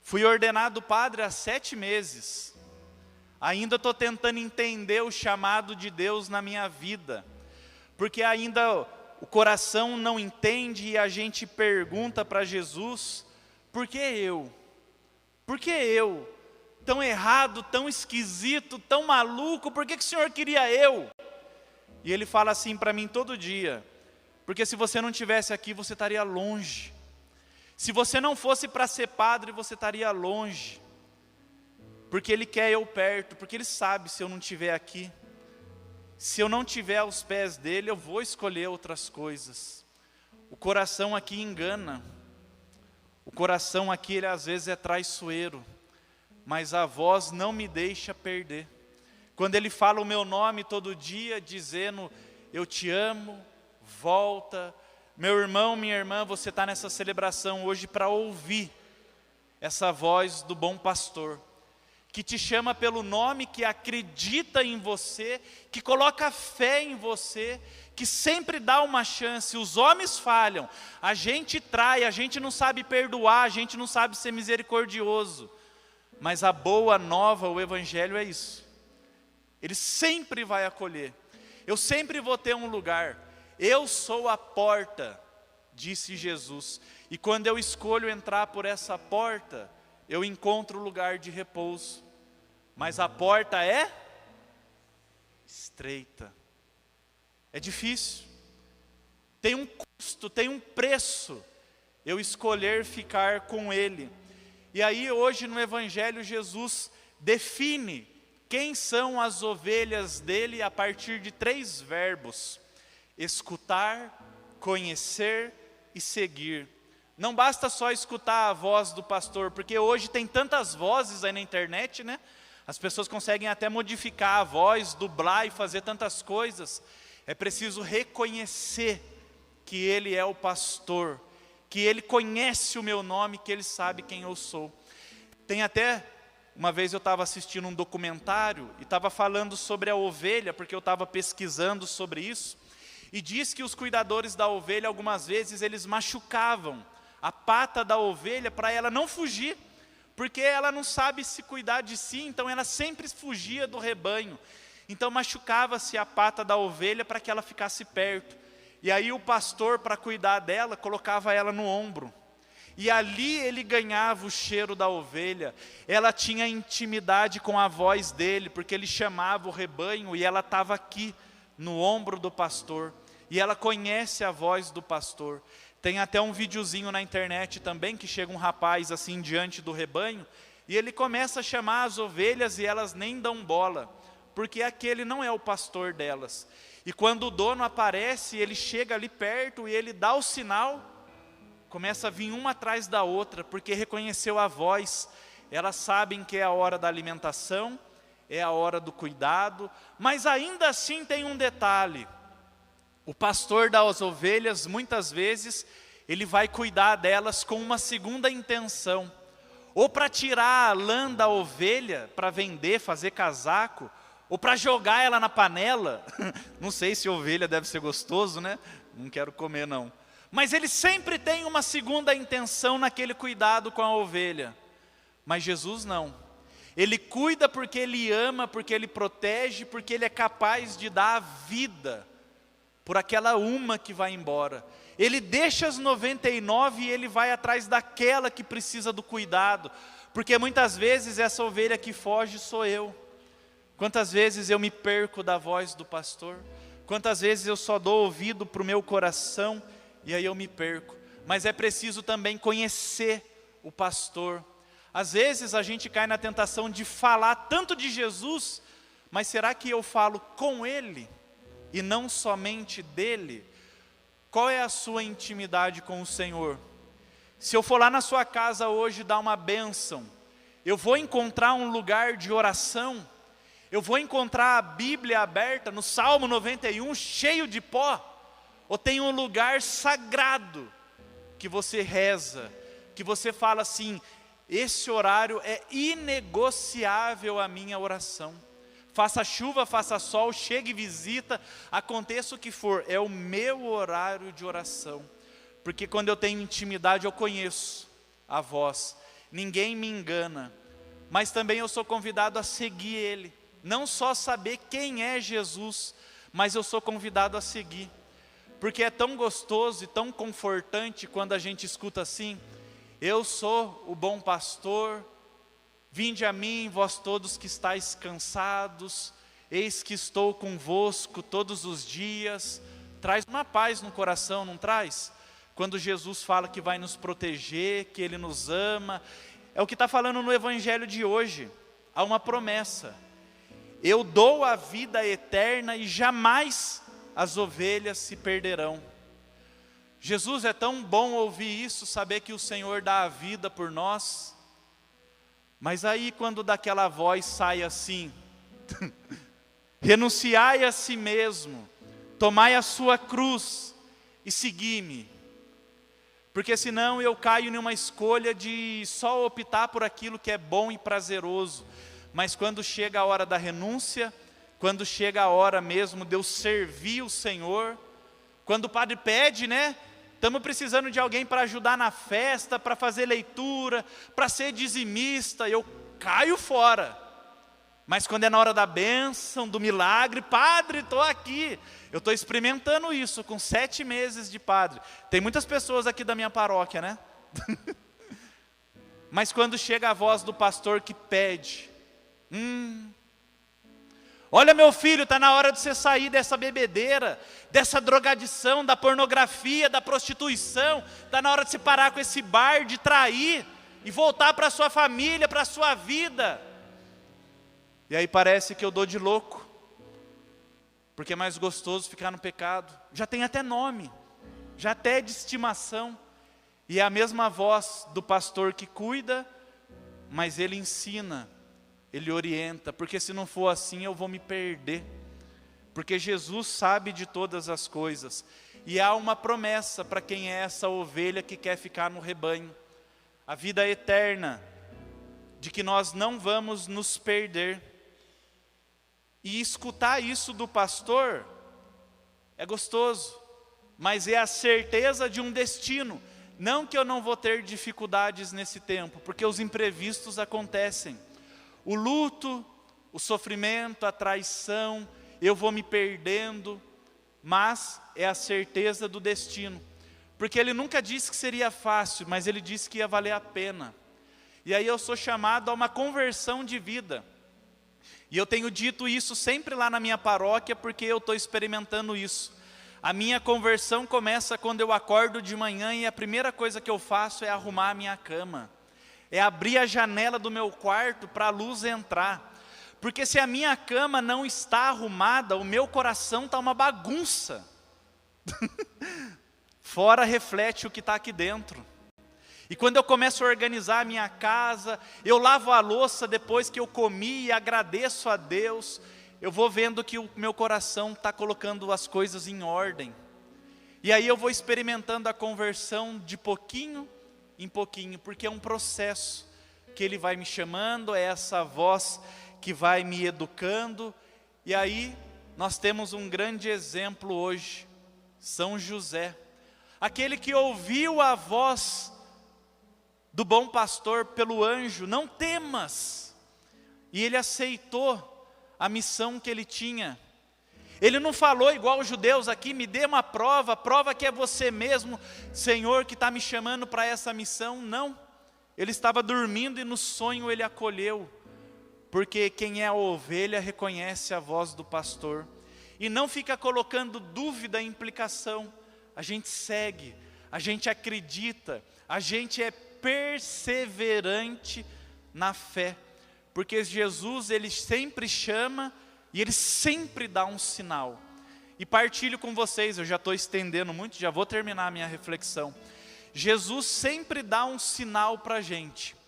Fui ordenado padre há 7 meses, ainda estou tentando entender o chamado de Deus na minha vida, porque ainda o coração não entende e a gente pergunta para Jesus, por que eu? Por que eu? Tão errado, tão esquisito, tão maluco, por que o Senhor queria eu? E Ele fala assim para mim todo dia, porque se você não estivesse aqui, você estaria longe. Se você não fosse para ser padre, você estaria longe. Porque Ele quer eu perto, porque Ele sabe se eu não estiver aqui. Se eu não estiver aos pés dEle, eu vou escolher outras coisas. O coração aqui engana. O coração aqui, ele às vezes é traiçoeiro, mas a voz não me deixa perder. Quando ele fala o meu nome todo dia, dizendo, eu te amo, volta. Meu irmão, minha irmã, você está nessa celebração hoje para ouvir essa voz do bom pastor, que te chama pelo nome, que acredita em você, que coloca fé em você, que sempre dá uma chance. Os homens falham, a gente trai, a gente não sabe perdoar, a gente não sabe ser misericordioso, mas a boa nova, o Evangelho é isso, Ele sempre vai acolher, eu sempre vou ter um lugar, eu sou a porta, disse Jesus, e quando eu escolho entrar por essa porta, eu encontro lugar de repouso, mas a porta é estreita, é difícil, tem um custo, tem um preço, eu escolher ficar com Ele. E aí hoje no Evangelho Jesus define quem são as ovelhas dele a partir de 3 verbos, escutar, conhecer e seguir. Não basta só escutar a voz do pastor, porque hoje tem tantas vozes aí na internet, né? As pessoas conseguem até modificar a voz, dublar e fazer tantas coisas. É preciso reconhecer que Ele é o pastor, que Ele conhece o meu nome, que Ele sabe quem eu sou. Tem até, uma vez eu estava assistindo um documentário e estava falando sobre a ovelha, porque eu estava pesquisando sobre isso, e diz que os cuidadores da ovelha, algumas vezes, eles machucavam a pata da ovelha para ela não fugir, porque ela não sabe se cuidar de si, então ela sempre fugia do rebanho. Então machucava-se a pata da ovelha para que ela ficasse perto. E aí o pastor, para cuidar dela, colocava ela no ombro. e ali ele ganhava o cheiro da ovelha. Ela tinha intimidade com a voz dele, porque ele chamava o rebanho e ela estava aqui, no ombro do pastor. E ela conhece a voz do pastor. Tem até um videozinho na internet também, que chega um rapaz assim diante do rebanho, e ele começa a chamar as ovelhas e elas nem dão bola, porque aquele não é o pastor delas. E quando o dono aparece, ele chega ali perto e ele dá o sinal, começa a vir uma atrás da outra, porque reconheceu a voz. Elas sabem que é a hora da alimentação, é a hora do cuidado, mas ainda assim tem um detalhe. O pastor das ovelhas, muitas vezes, ele vai cuidar delas com uma segunda intenção. Ou para tirar a lã da ovelha, para vender, fazer casaco, ou para jogar ela na panela. Não sei se ovelha deve ser gostoso, né? Não quero comer não. Mas ele sempre tem uma segunda intenção naquele cuidado com a ovelha. Mas Jesus não. Ele cuida porque ele ama, porque ele protege, porque ele é capaz de dar a vida por aquela uma que vai embora. Ele deixa as 99 e ele vai atrás daquela que precisa do cuidado. Porque muitas vezes essa ovelha que foge sou eu. Quantas vezes eu me perco da voz do pastor? Quantas vezes eu só dou ouvido para o meu coração e aí eu me perco? Mas é preciso também conhecer o pastor. Às vezes a gente cai na tentação de falar tanto de Jesus, mas será que eu falo com Ele e não somente dele? Qual é a sua intimidade com o Senhor? Se eu for lá na sua casa hoje dar uma bênção, eu vou encontrar um lugar de oração? Eu vou encontrar a Bíblia aberta no Salmo 91 cheio de pó? Ou tem um lugar sagrado que você reza, que você fala assim, esse horário é inegociável a minha oração. Faça chuva, faça sol, chegue e visita, aconteça o que for, é o meu horário de oração. Porque quando eu tenho intimidade eu conheço a voz, ninguém me engana. Mas também eu sou convidado a seguir Ele. Não só saber quem é Jesus, mas eu sou convidado a seguir. Porque é tão gostoso e tão confortante quando a gente escuta assim, eu sou o bom pastor, vinde a mim, vós todos que estáis cansados, eis que estou convosco todos os dias. Traz uma paz no coração, não traz? Quando Jesus fala que vai nos proteger, que Ele nos ama. É o que está falando no Evangelho de hoje. Há uma promessa. Eu dou a vida eterna e jamais as ovelhas se perderão. Jesus, é tão bom ouvir isso, saber que o Senhor dá a vida por nós. Mas aí quando daquela voz sai assim, renunciai a si mesmo, tomai a sua cruz e segui-me. Porque senão eu caio numa escolha de só optar por aquilo que é bom e prazeroso. Mas quando chega a hora da renúncia, quando chega a hora mesmo de eu servir o Senhor, quando o padre pede, né? Estamos precisando de alguém para ajudar na festa, para fazer leitura, para ser dizimista, eu caio fora. Mas quando é na hora da bênção, do milagre, padre, estou aqui. Eu estou experimentando isso com 7 meses de padre. Tem muitas pessoas aqui da minha paróquia, né? Mas quando chega a voz do pastor que pede, olha meu filho, está na hora de você sair dessa bebedeira, dessa drogadição, da pornografia, da prostituição. Está na hora de você parar com esse bar, de trair e voltar para a sua família, para a sua vida. E aí parece que eu dou de louco, porque é mais gostoso ficar no pecado. Já tem até nome, já até é de estimação. E é a mesma voz do pastor que cuida, mas ele ensina, ele orienta, porque se não for assim eu vou me perder. Porque Jesus sabe de todas as coisas. E há uma promessa para quem é essa ovelha que quer ficar no rebanho. A vida eterna, de que nós não vamos nos perder. E escutar isso do pastor é gostoso, mas é a certeza de um destino. Não que eu não vou ter dificuldades nesse tempo, porque os imprevistos acontecem. O luto, o sofrimento, a traição, eu vou me perdendo, mas é a certeza do destino. porque Ele nunca disse que seria fácil, mas Ele disse que ia valer a pena. E aí eu sou chamado a uma conversão de vida. E eu tenho dito isso sempre lá na minha paróquia, porque eu estou experimentando isso. A minha conversão começa quando eu acordo de manhã e a primeira coisa que eu faço é arrumar a minha cama. É abrir a janela do meu quarto para a luz entrar. Porque se a minha cama não está arrumada, o meu coração está uma bagunça. Fora reflete o que está aqui dentro. E quando eu começo a organizar a minha casa, eu lavo a louça depois que eu comi e agradeço a Deus, eu vou vendo que o meu coração está colocando as coisas em ordem. E aí eu vou experimentando a conversão de pouquinho em pouquinho, porque é um processo que Ele vai me chamando, é essa voz que vai me educando. E aí nós temos um grande exemplo hoje, São José, aquele que ouviu a voz do bom pastor pelo anjo, não temas, e ele aceitou a missão que ele tinha. Ele não falou igual os judeus aqui, me dê uma prova, prova que é você mesmo, Senhor, que está me chamando para essa missão. Não, ele estava dormindo e no sonho ele acolheu, porque quem é a ovelha reconhece a voz do pastor, e não fica colocando dúvida e implicação. A gente segue, a gente acredita, a gente é perseverante na fé, porque Jesus, Ele sempre chama e Ele sempre dá um sinal. E partilho com vocês, eu já estou estendendo muito, já vou terminar a minha reflexão. Jesus sempre dá um sinal para a gente.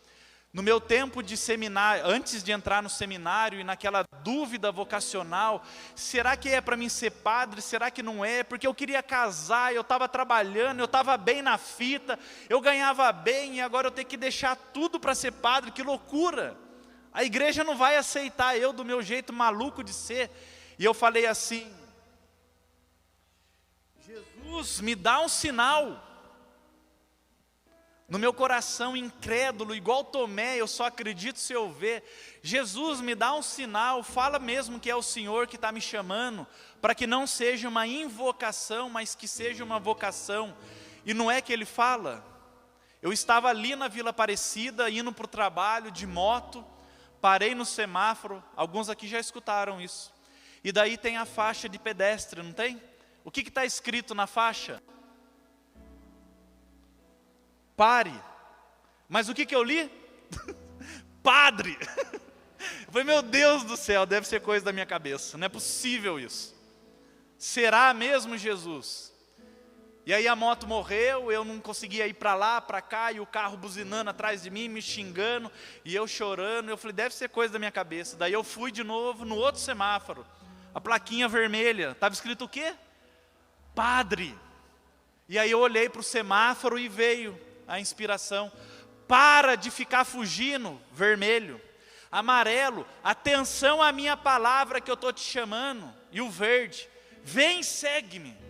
No meu tempo de seminário, antes de entrar no seminário e naquela dúvida vocacional, será que é para mim ser padre, será que não é? Porque eu queria casar, eu estava trabalhando, eu estava bem na fita, eu ganhava bem e agora eu tenho que deixar tudo para ser padre, que loucura! A igreja não vai aceitar eu do meu jeito maluco de ser. E eu falei assim, Jesus, me dá um sinal. No meu coração incrédulo, igual Tomé, eu só acredito se eu ver. Jesus, me dá um sinal, fala mesmo que é o Senhor que está me chamando, para que não seja uma invocação, mas que seja uma vocação. E não é que Ele fala. Eu estava ali na Vila Aparecida, indo para o trabalho de moto, parei no semáforo, alguns aqui já escutaram isso. E daí tem a faixa de pedestre, não tem? O que está escrito na faixa? Pare. Mas o que eu li? Padre. Eu falei, meu Deus do céu, deve ser coisa da minha cabeça, não é possível isso. Será mesmo Jesus? E aí a moto morreu, eu não conseguia ir para lá, para cá, e o carro buzinando atrás de mim, me xingando, e eu chorando. Eu falei, deve ser coisa da minha cabeça. Daí eu fui de novo no outro semáforo, a plaquinha vermelha, estava escrito o quê? Padre. E aí eu olhei para o semáforo e veio a inspiração, para de ficar fugindo, vermelho. Amarelo, atenção à minha palavra que eu estou te chamando. E o verde, vem, segue-me.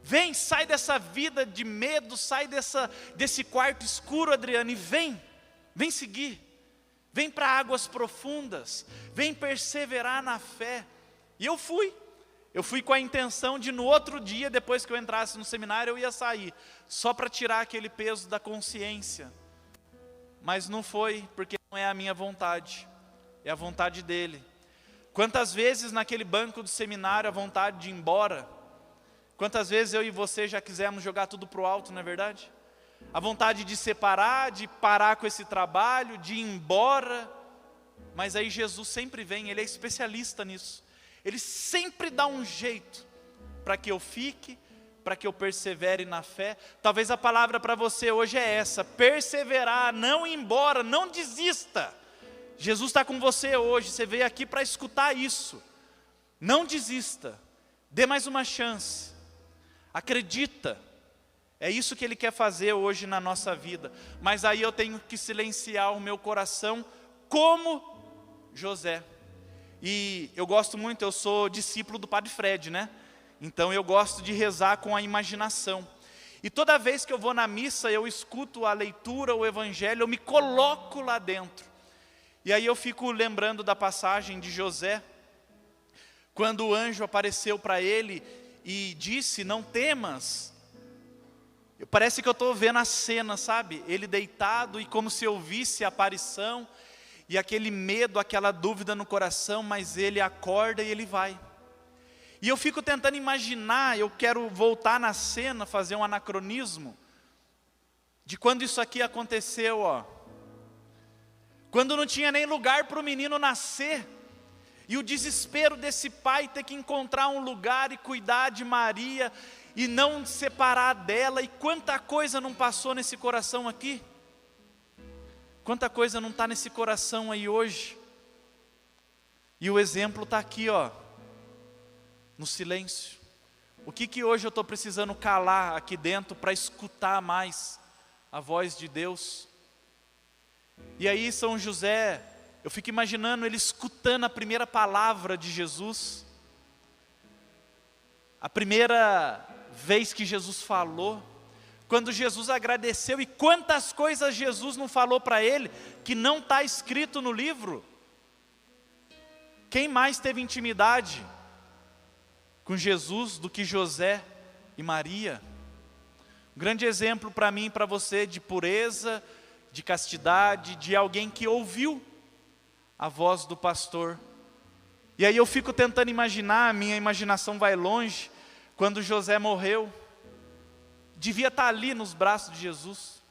Vem, sai dessa vida de medo, sai desse quarto escuro, Adriano, e vem seguir. Vem para águas profundas, vem perseverar na fé. E eu fui com a intenção de no outro dia, depois que eu entrasse no seminário, eu ia sair, só para tirar aquele peso da consciência. Mas não foi, porque não é a minha vontade, é a vontade dele. Quantas vezes naquele banco do seminário a vontade de ir embora? Quantas vezes eu e você já quisemos jogar tudo para o alto, não é verdade? A vontade de separar, de parar com esse trabalho, de ir embora. Mas aí Jesus sempre vem, Ele é especialista nisso. Ele sempre dá um jeito para que eu fique, para que eu persevere na fé. Talvez a palavra para você hoje é essa: perseverar, não ir embora, não desista. Jesus está com você hoje, você veio aqui para escutar isso. Não desista, dê mais uma chance, acredita. É isso que Ele quer fazer hoje na nossa vida. Mas aí eu tenho que silenciar o meu coração como José. E eu gosto muito, eu sou discípulo do Padre Fred, né? Então eu gosto de rezar com a imaginação. E toda vez que eu vou na missa, eu escuto a leitura, o evangelho, eu me coloco lá dentro. E aí eu fico lembrando da passagem de José, quando o anjo apareceu para ele e disse, não temas. parece que eu estou vendo a cena, sabe? Ele deitado e como se eu visse a aparição, e aquele medo, aquela dúvida no coração, mas ele acorda e ele vai. E eu fico tentando imaginar, eu quero voltar na cena, fazer um anacronismo, de quando isso aqui aconteceu, ó. Quando não tinha nem lugar para o menino nascer, e o desespero desse pai ter que encontrar um lugar e cuidar de Maria, e não separar dela, e quanta coisa não passou nesse coração aqui, quanta coisa não está nesse coração aí hoje, e o exemplo está aqui, ó, no silêncio. O que hoje eu estou precisando calar aqui dentro, para escutar mais a voz de Deus? E aí São José, eu fico imaginando ele escutando a primeira palavra de Jesus, a primeira vez que Jesus falou, quando Jesus agradeceu, e quantas coisas Jesus não falou para ele, que não está escrito no livro. Quem mais teve intimidade com Jesus do que José e Maria? Um grande exemplo para mim e para você de pureza, de castidade, de alguém que ouviu a voz do pastor. E aí eu fico tentando imaginar, a minha imaginação vai longe, quando José morreu, devia estar ali nos braços de Jesus,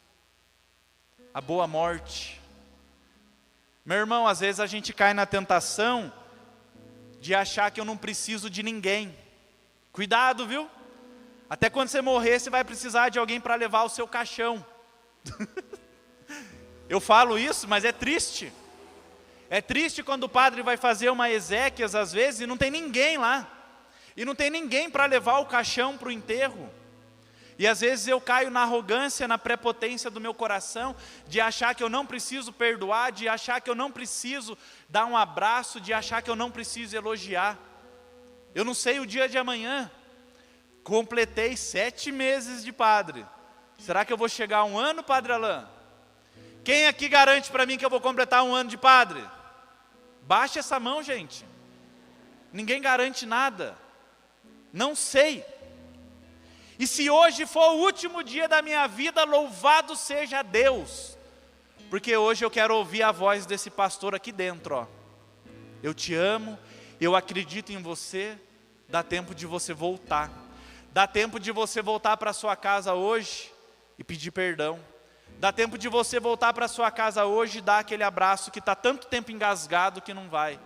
a boa morte. Meu irmão, às vezes a gente cai na tentação de achar que eu não preciso de ninguém. Cuidado, viu? Até quando você morrer, você vai precisar de alguém para levar o seu caixão. Eu falo isso, mas é triste. É triste quando o padre vai fazer uma exéquias, às vezes, e não tem ninguém lá. E não tem ninguém para levar o caixão para o enterro. E às vezes eu caio na arrogância, na prepotência do meu coração, de achar que eu não preciso perdoar, de achar que eu não preciso dar um abraço, de achar que eu não preciso elogiar. Eu não sei o dia de amanhã. Completei 7 meses de padre. Será que eu vou chegar a 1 ano, Padre Alain? Quem aqui garante para mim que eu vou completar 1 ano de padre? Baixe essa mão, gente. Ninguém garante nada. Não sei. E se hoje for o último dia da minha vida, louvado seja Deus. Porque hoje eu quero ouvir a voz desse pastor aqui dentro, ó. Eu te amo, eu acredito em você. Dá tempo de você voltar. Dá tempo de você voltar para sua casa hoje e pedir perdão. Dá tempo de você voltar para sua casa hoje e dar aquele abraço que está tanto tempo engasgado que não vai.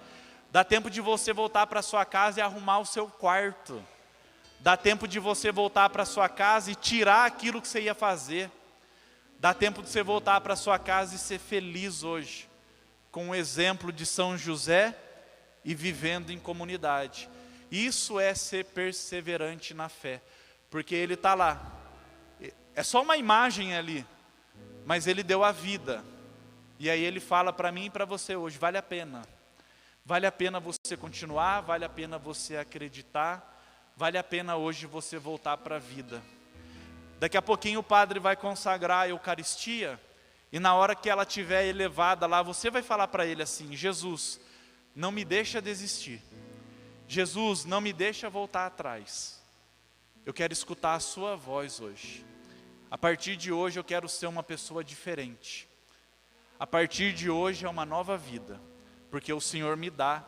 Dá tempo de você voltar para sua casa e arrumar o seu quarto. Dá tempo de você voltar para sua casa e tirar aquilo que você ia fazer. Dá tempo de você voltar para sua casa e ser feliz hoje, com o exemplo de São José e vivendo em comunidade. Isso é ser perseverante na fé, porque ele está lá. É só uma imagem ali, mas ele deu a vida. E aí ele fala para mim e para você hoje, vale a pena. Vale a pena você continuar, vale a pena você acreditar, vale a pena hoje você voltar para a vida. Daqui a pouquinho o padre vai consagrar a Eucaristia, e na hora que ela estiver elevada lá, você vai falar para ele assim, Jesus, não me deixa desistir. Jesus, não me deixa voltar atrás. Eu quero escutar a sua voz hoje. A partir de hoje eu quero ser uma pessoa diferente. A partir de hoje é uma nova vida, porque o Senhor me dá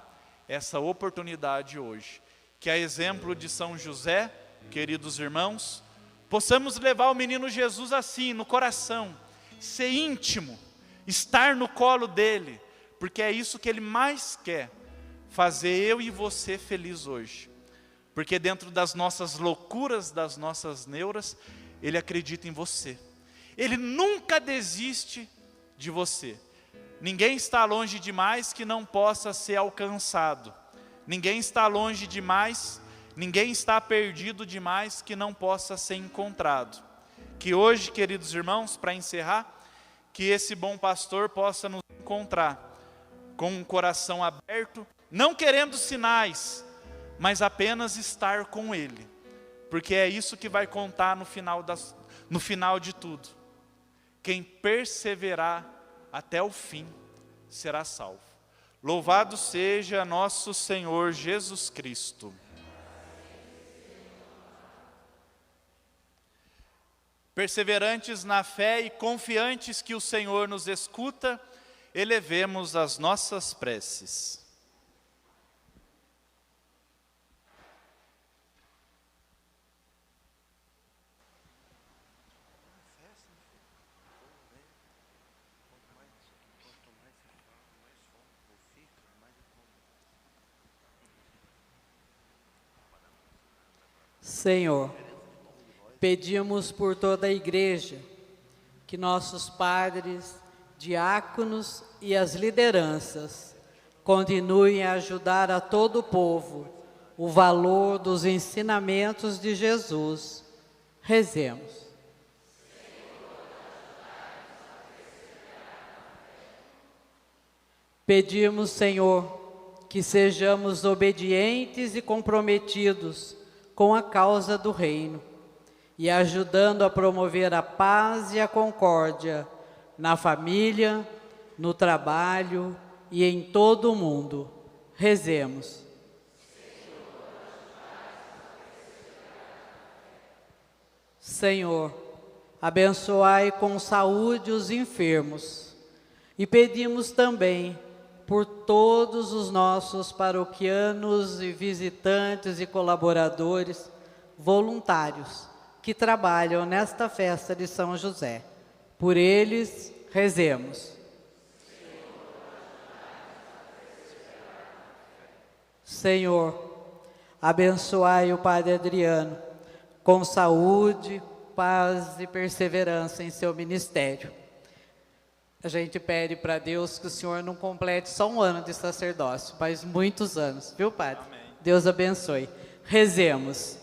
essa oportunidade hoje. Que a exemplo de São José, queridos irmãos, possamos levar o menino Jesus assim, no coração, ser íntimo, estar no colo dele, porque é isso que ele mais quer, fazer eu e você feliz hoje. Porque dentro das nossas loucuras, das nossas neuras, ele acredita em você. Ele nunca desiste de você. Ninguém está longe demais que não possa ser alcançado. Ninguém está longe demais, ninguém está perdido demais que não possa ser encontrado. Que hoje, queridos irmãos, para encerrar, que esse bom pastor possa nos encontrar com um coração aberto, não querendo sinais, mas apenas estar com Ele. Porque é isso que vai contar no final de tudo. Quem perseverar até o fim será salvo. Louvado seja nosso Senhor Jesus Cristo. Perseverantes na fé e confiantes que o Senhor nos escuta, elevemos as nossas preces. Senhor, pedimos por toda a igreja que nossos padres, diáconos e as lideranças continuem a ajudar a todo o povo o valor dos ensinamentos de Jesus. Rezemos. Pedimos, Senhor, que sejamos obedientes e comprometidos com a causa do reino, e ajudando a promover a paz e a concórdia na família, no trabalho e em todo o mundo. Rezemos. Senhor, abençoai com saúde os enfermos, e pedimos também por todos os nossos paroquianos e visitantes e colaboradores voluntários que trabalham nesta festa de São José. Por eles, rezemos. Senhor, abençoai o Padre Adriano com saúde, paz e perseverança em seu ministério. A gente pede para Deus que o Senhor não complete só um ano de sacerdócio, mas muitos anos, viu, Padre? Amém. Deus abençoe. Rezemos.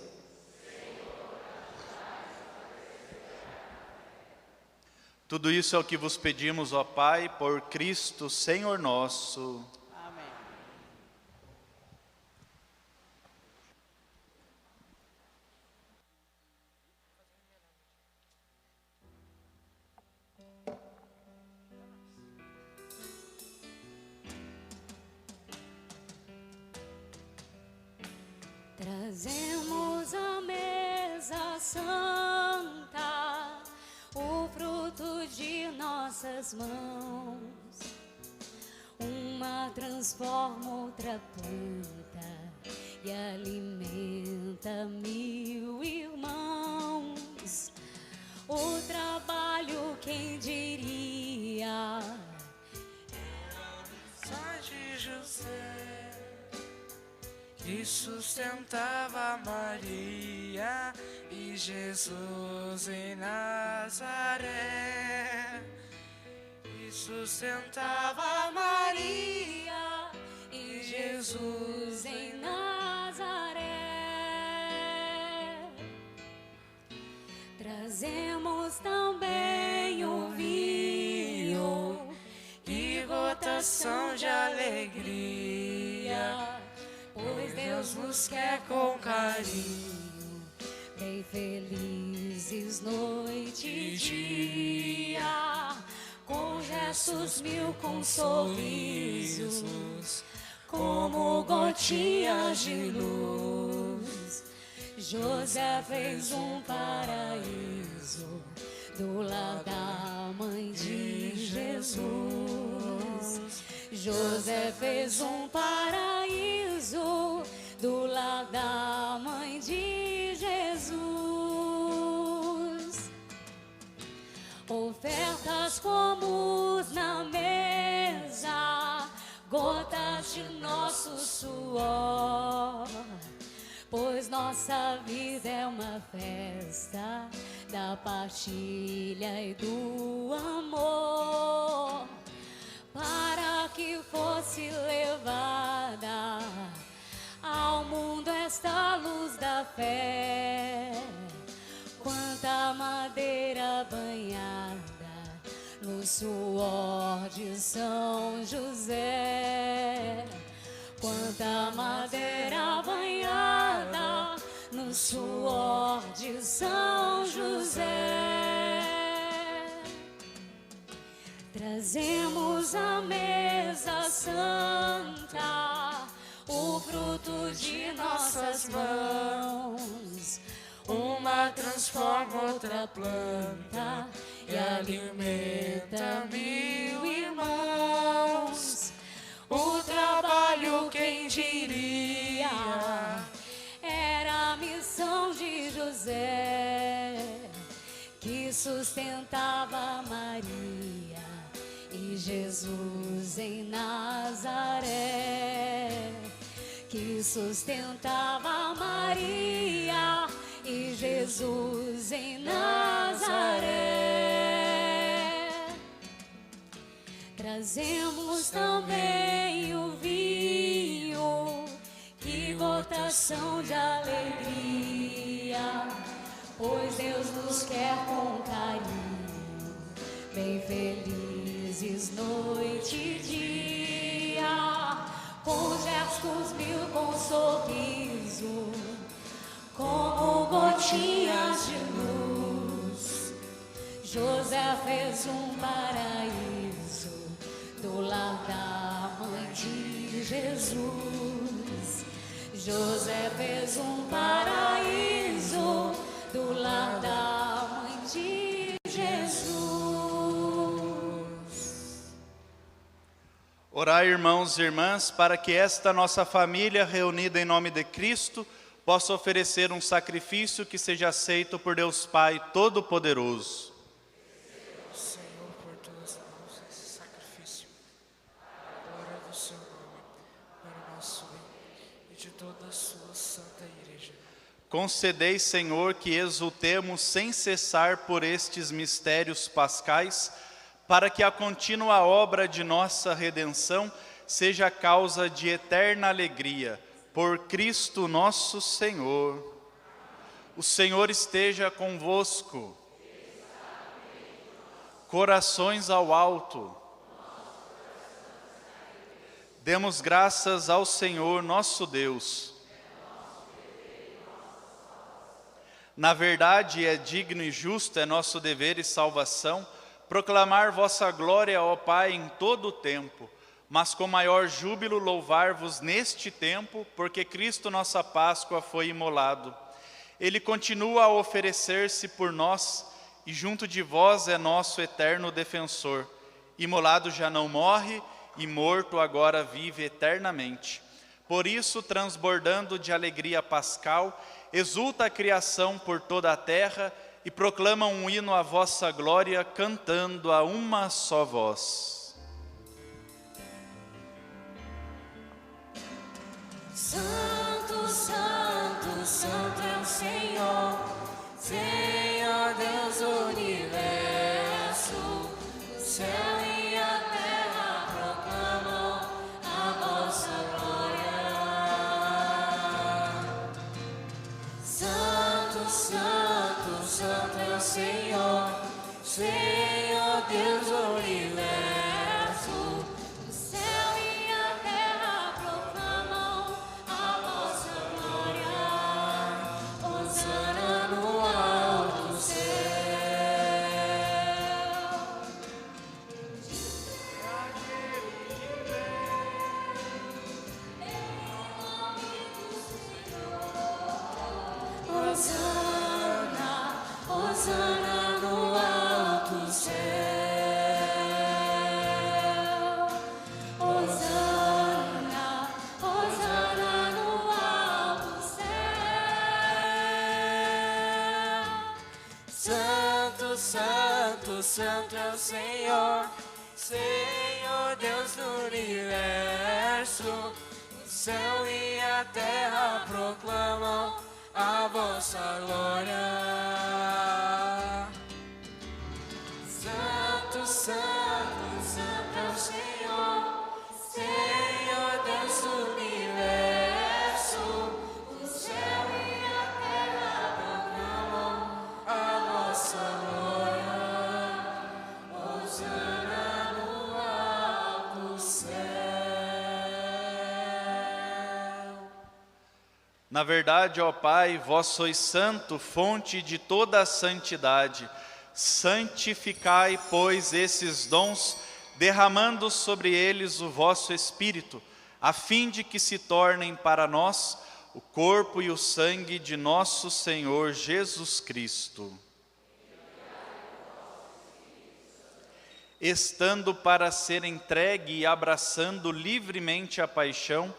Tudo isso é o que vos pedimos, ó Pai, por Cristo, Senhor nosso. Amém. Trazemos à mesa santa o fruto de nossas mãos. Uma transforma, outra planta e alimenta 1000 irmãos. O trabalho, quem diria? Só de José que sustentava Maria e Jesus em Nazaré. E sustentava Maria e Jesus em Nazaré. Trazemos também o vinho e gotação de alegria, pois Deus nos quer com carinho, bem felizes noite e dia, com gestos 1000, com sorrisos, como gotinhas de luz. José fez um paraíso do lar da mãe de Jesus. José fez um paraíso do lar da mãe de Jesus. Ofertas comuns na mesa, gotas de nosso suor, pois nossa vida é uma festa da partilha e do amor. Para que fosse levada ao mundo esta luz da fé, quanta madeira banhada no suor de São José. Quanta madeira banhada no suor de São José. Trazemos à mesa santa o fruto de nossas mãos. Uma uma transforma outra planta e alimenta 1000 irmãos. O trabalho, quem diria, era a missão de José, que sustentava Maria e Jesus em Nazaré, que sustentava Maria e Jesus em Nazaré. Trazemos também o vinho, que gotação de alegria, pois Deus nos quer com carinho, bem felizes noite e dia, com gestos mil, com sorriso, como gotinhas de luz. José fez um paraíso do lar da mãe de Jesus. José fez um paraíso do lar da mãe de Jesus. Orai, irmãos e irmãs, para que esta nossa família reunida em nome de Cristo possa oferecer um sacrifício que seja aceito por Deus Pai Todo-Poderoso. Senhor, por tuas mãos esse sacrifício, para a glória do seu nome, para o nosso bem e de toda a sua santa igreja. Concedei, Senhor, que exultemos sem cessar por estes mistérios pascais, para que a contínua obra de nossa redenção seja causa de eterna alegria. Por Cristo nosso Senhor. O Senhor esteja convosco. Corações ao alto. Demos graças ao Senhor nosso Deus. Na verdade, é digno e justo, é nosso dever e salvação, proclamar vossa glória, ó Pai, em todo o tempo, mas com maior júbilo louvar-vos neste tempo, porque Cristo nossa Páscoa foi imolado. Ele continua a oferecer-se por nós, e junto de vós é nosso eterno defensor. Imolado já não morre, e morto agora vive eternamente. Por isso, transbordando de alegria pascal, exulta a criação por toda a terra, e proclama um hino à vossa glória, cantando a uma só voz. Santo, santo, santo é o Senhor, Senhor Deus do universo. O céu e a terra proclamam a vossa glória. Santo, santo, santo é o Senhor, Senhor Deus do universo. O céu e a terra proclamam a vossa glória. Hosana no alto céu. Hosana, Hosana no alto céu. Hosana, Hosana no alto céu. Santo, santo, santo é o Senhor, Senhor Deus do universo. O céu e a terra proclamam a vossa glória. Santo, santo, santo é o Senhor, Senhor Deus do universo. O céu e a terra proclamam a vossa glória. Hosana no alto céu. Na verdade, ó Pai, vós sois santo, fonte de toda a santidade. Santificai, pois, esses dons, derramando sobre eles o vosso Espírito, a fim de que se tornem para nós o corpo e o sangue de nosso Senhor Jesus Cristo. Estando para ser entregue e abraçando livremente a paixão,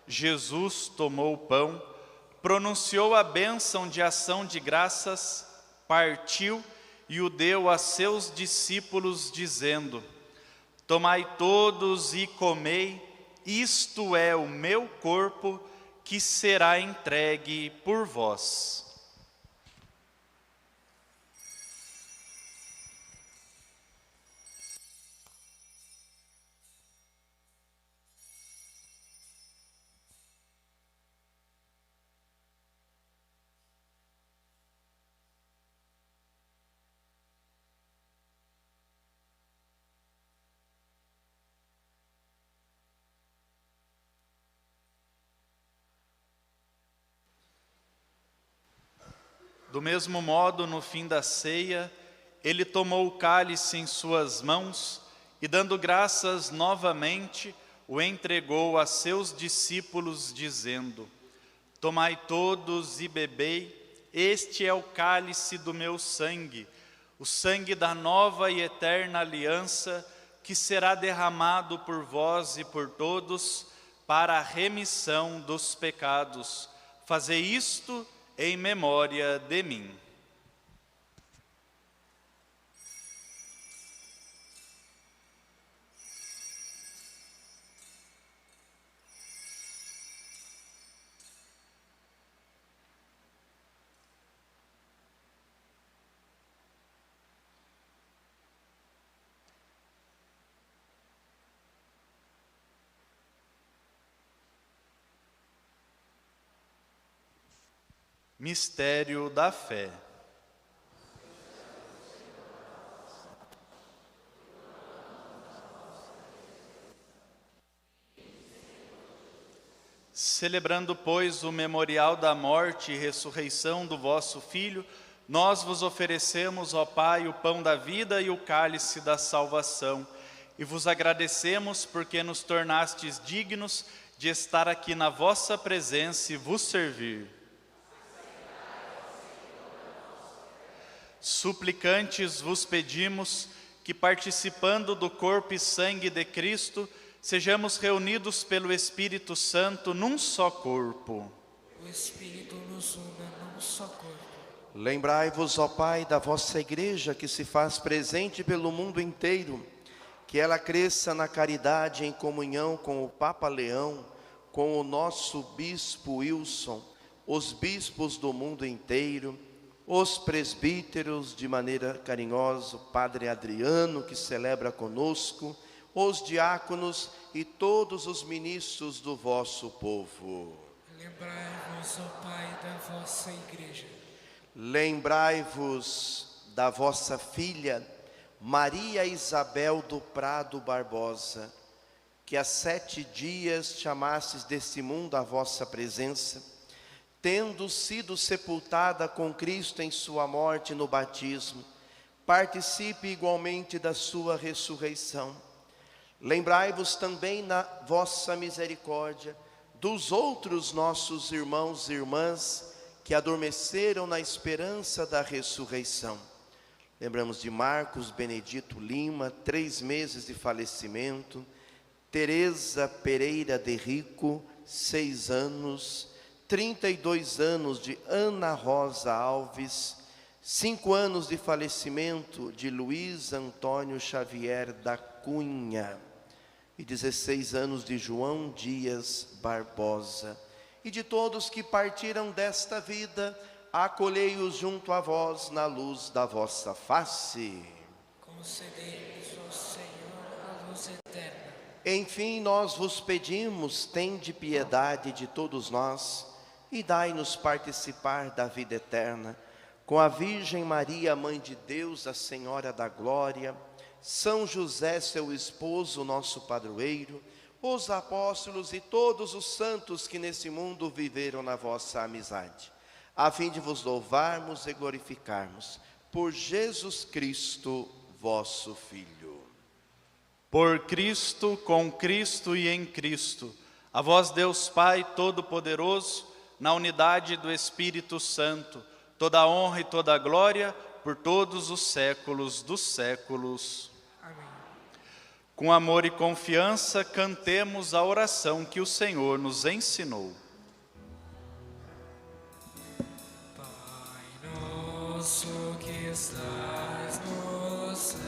Jesus tomou o pão, pronunciou a bênção de ação de graças, partiu e o deu a seus discípulos, dizendo: Tomai todos e comei, isto é o meu corpo, que será entregue por vós. Do mesmo modo, no fim da ceia, ele tomou o cálice em suas mãos e, dando graças novamente, o entregou a seus discípulos, dizendo: Tomai todos e bebei, este é o cálice do meu sangue, o sangue da nova e eterna aliança, que será derramado por vós e por todos para a remissão dos pecados. Fazei isto em memória de mim. Mistério da fé. Celebrando, pois, o memorial da morte e ressurreição do vosso Filho, nós vos oferecemos, ó Pai, o pão da vida e o cálice da salvação, e vos agradecemos porque nos tornastes dignos de estar aqui na vossa presença e vos servir. Suplicantes vos pedimos que, participando do corpo e sangue de Cristo, sejamos reunidos pelo Espírito Santo num só corpo. O Espírito nos una num só corpo. Lembrai-vos, ó Pai, da vossa Igreja que se faz presente pelo mundo inteiro, que ela cresça na caridade em comunhão com o Papa Leão, com o nosso Bispo Wilson, os bispos do mundo inteiro, os presbíteros, de maneira carinhosa, o Padre Adriano, que celebra conosco, os diáconos e todos os ministros do vosso povo. Lembrai-vos, ó Pai, da vossa Igreja. Lembrai-vos da vossa filha, Maria Isabel do Prado Barbosa, que há 7 dias chamastes deste mundo à vossa presença, tendo sido sepultada com Cristo em sua morte no batismo, participe igualmente da sua ressurreição. Lembrai-vos também na vossa misericórdia dos outros nossos irmãos e irmãs que adormeceram na esperança da ressurreição. Lembramos de Marcos Benedito Lima, 3 meses de falecimento, Teresa Pereira de Rico, 6 anos, 32 anos de Ana Rosa Alves, 5 anos de falecimento de Luiz Antônio Xavier da Cunha, e 16 anos de João Dias Barbosa, e de todos que partiram desta vida, acolhei-os junto a vós na luz da vossa face. Concedei-nos, ó Senhor, a luz eterna. Enfim, nós vos pedimos, tende piedade de todos nós, e dai-nos participar da vida eterna, com a Virgem Maria, Mãe de Deus, a Senhora da Glória, São José, seu esposo, nosso padroeiro, os apóstolos e todos os santos que nesse mundo viveram na vossa amizade, a fim de vos louvarmos e glorificarmos, por Jesus Cristo, vosso Filho. Por Cristo, com Cristo e em Cristo, a vós Deus Pai Todo-Poderoso, na unidade do Espírito Santo, toda a honra e toda a glória, por todos os séculos dos séculos. Amém. Com amor e confiança, cantemos a oração que o Senhor nos ensinou. Pai nosso que estás no céu,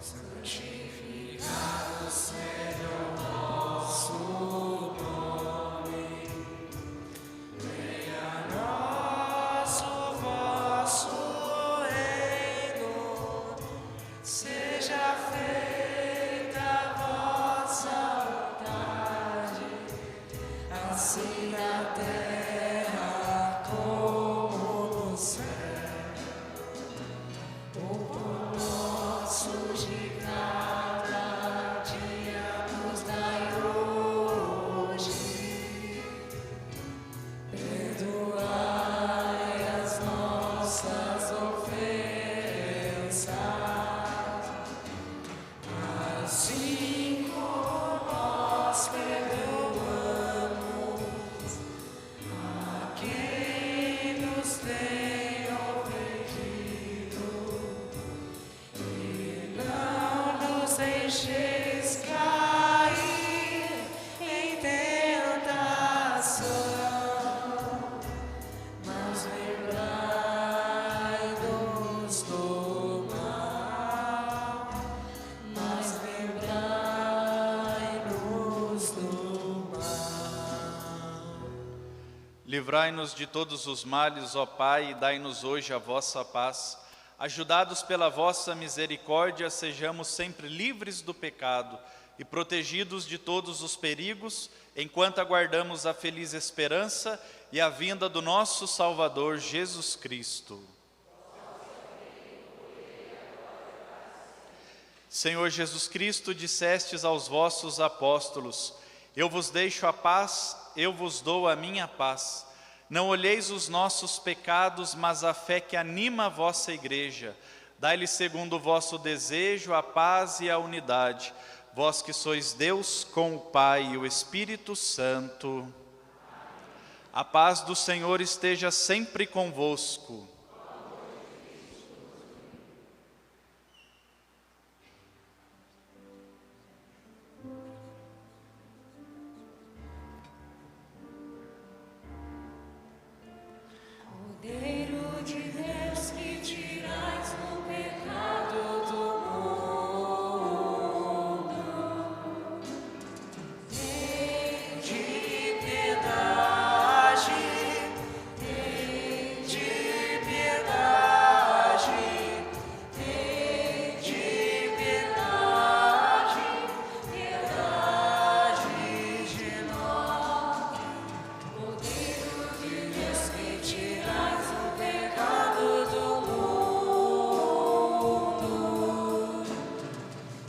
santificado seja o vosso nome. Venha a nós o vosso reino, seja feita a vossa vontade, assim na terra como no céu. O pão nosso de cada dia nos dai hoje. Perdoai as nossas ofensas, assim como nós perdoamos a quem nos tem ofendido. E não nos deixeis cair em tentação, mas livrai-nos do mal, mas livrai-nos do mal. Livrai-nos de todos os males, ó Pai, e dai-nos hoje a vossa paz. Ajudados pela vossa misericórdia, sejamos sempre livres do pecado e protegidos de todos os perigos, enquanto aguardamos a feliz esperança e a vinda do nosso Salvador Jesus Cristo. Senhor Jesus Cristo, dissestes aos vossos apóstolos: eu vos deixo a paz, eu vos dou a minha paz. Não olheis os nossos pecados, mas a fé que anima a vossa igreja. Dai-lhe segundo o vosso desejo a paz e a unidade. Vós que sois Deus com o Pai e o Espírito Santo. A paz do Senhor esteja sempre convosco. Cordeiro de Deus que tirais o pecado do mundo, De piedade, de piedade, de piedade, piedade de nós. Cordeiro de Deus que tirais o pecado do mundo,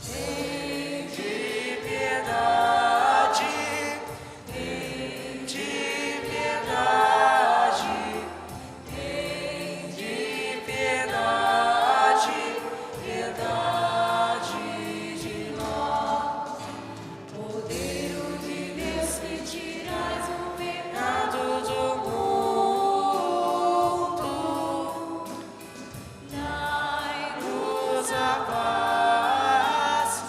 de piedade, de piedade, de piedade, piedade de nós. Cordeiro de Deus que tirais o pecado do mundo, dai-nos a paz,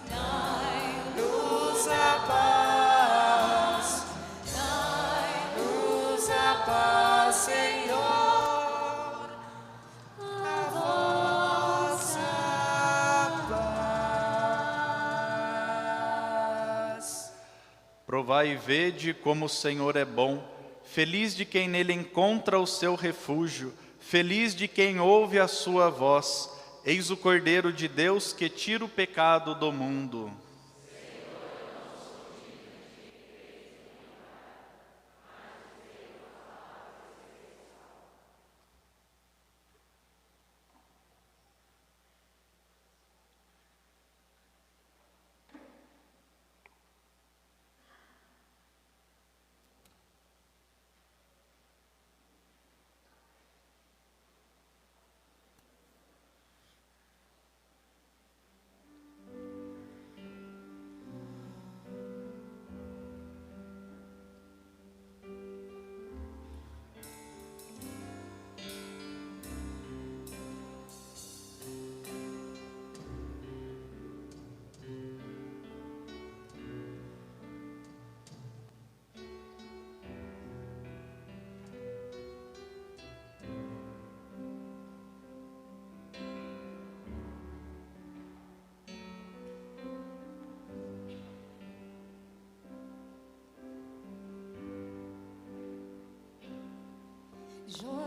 dai-nos a paz, dai-nos a paz, Senhor, a vossa paz. Provai e vede como o Senhor é bom. Feliz de quem nele encontra o seu refúgio. Feliz de quem ouve a sua voz. Eis o Cordeiro de Deus que tira o pecado do mundo.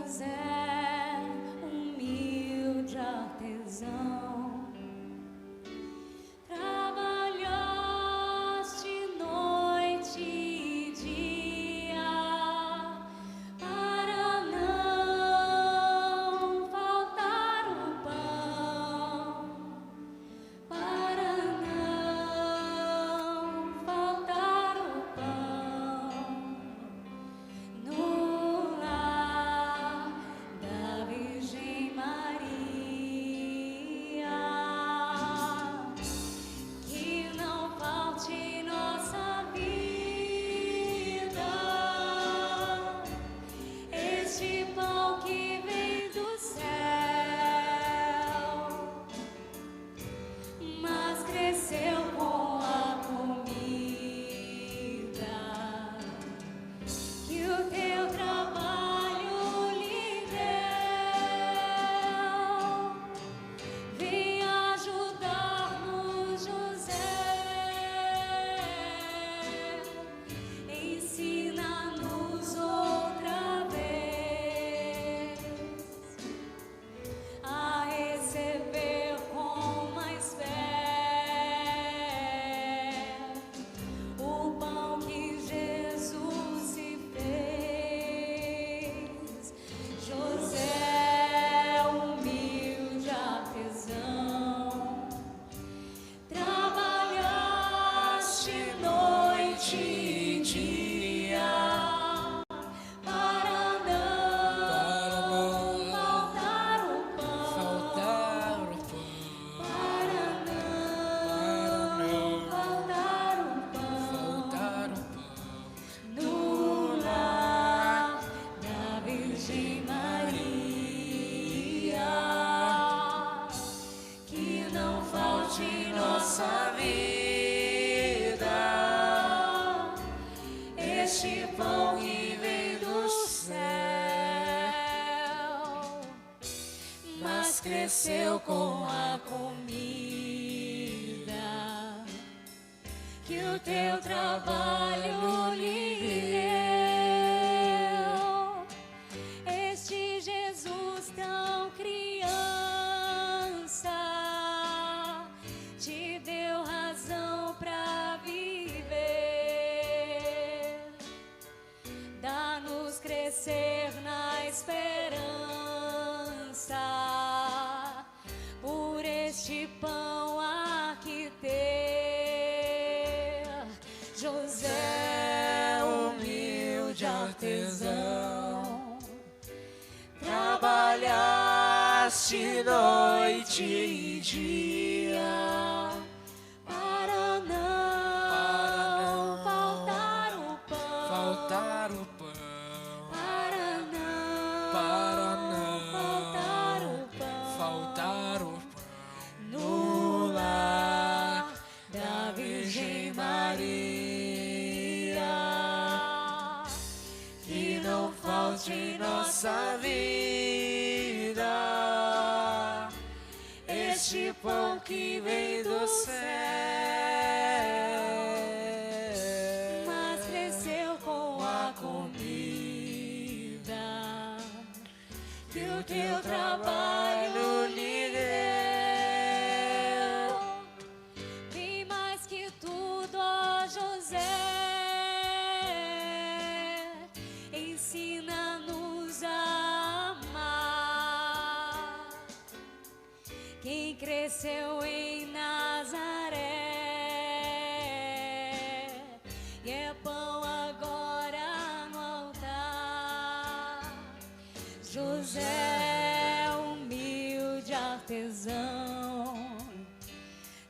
José, humilde artesão, trabalhaste noite e dia para não faltar o pão, para não faltar o pão no lar da Virgem Maria. Que não falte nossa vida este pão que vem do céu, mas cresceu com a comida que o teu trabalho lhe deu. Vem ajudar-nos, José, ensina-nos outra vez a receber com mais fé o pão que Jesus se fez. José, humilde artesão, trabalhaste noite e dia para não faltar o pão, para não faltar o pão no lar da Virgem Maria. Que não falte nossa vida este pão que vem do céu, mas cresceu com a comida que o teu trabalho lhe deu. Este Jesus tão criança te deu razão pra viver. Dá-nos crescer na esperança por este pão aqui ter. José, humilde artesão, trabalhaste noite e dia para não faltar o pão, para não faltar o pão no lar da Virgem Maria. Que não falte em nossa vida este pão que vem do céu, mas cresceu com a comida que o teu trabalho lhe deu. Bem mais que tudo, ó José, ensina-nos a amar. Quem cresceu em Nazaré e é pão agora no altar. José, humilde artesão,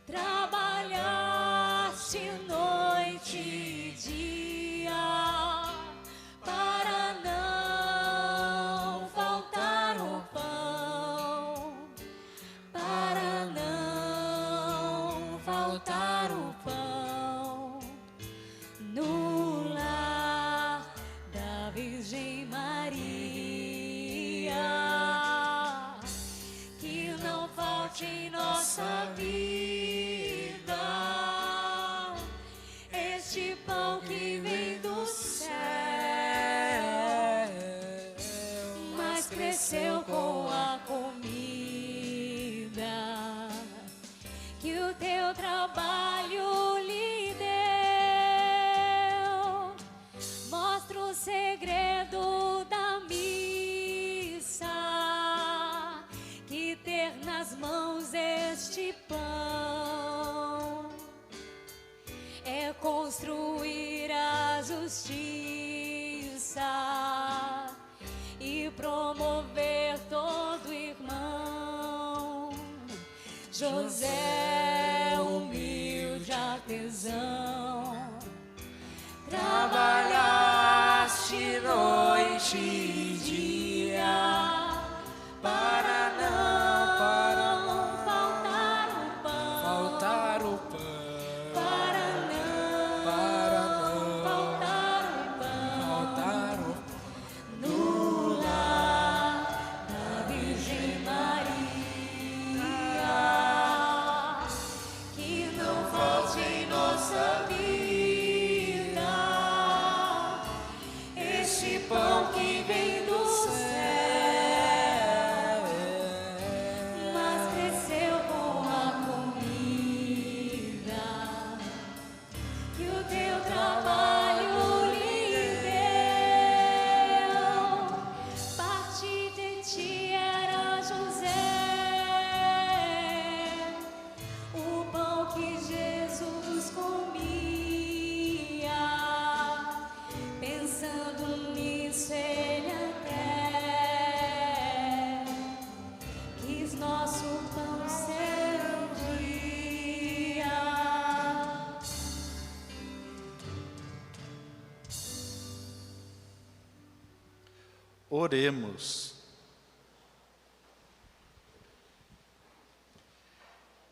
trabalhaste noite e dia para não faltar o pão, para não faltar o pão no lar da Virgem Maria. Que não falte em nossa vida este pão que vem do céu, mas teu trabalho lhe deu. Mostra o segredo da missa, que ter nas mãos este pão é construir a justiça e promover todo irmão. José, humilde artesão, trabalhaste noite e dia para não faltar o pão, para não faltar o pão, no lar da Virgem Maria, que não falte em nossa vida este pão que vem do céu, mas cresceu com a comida que o teu trabalho lhe deu. Parte de ti era José, o pão que Jesus comia. Pensando nisso, ele até quis nosso pão ser um dia. Oremos.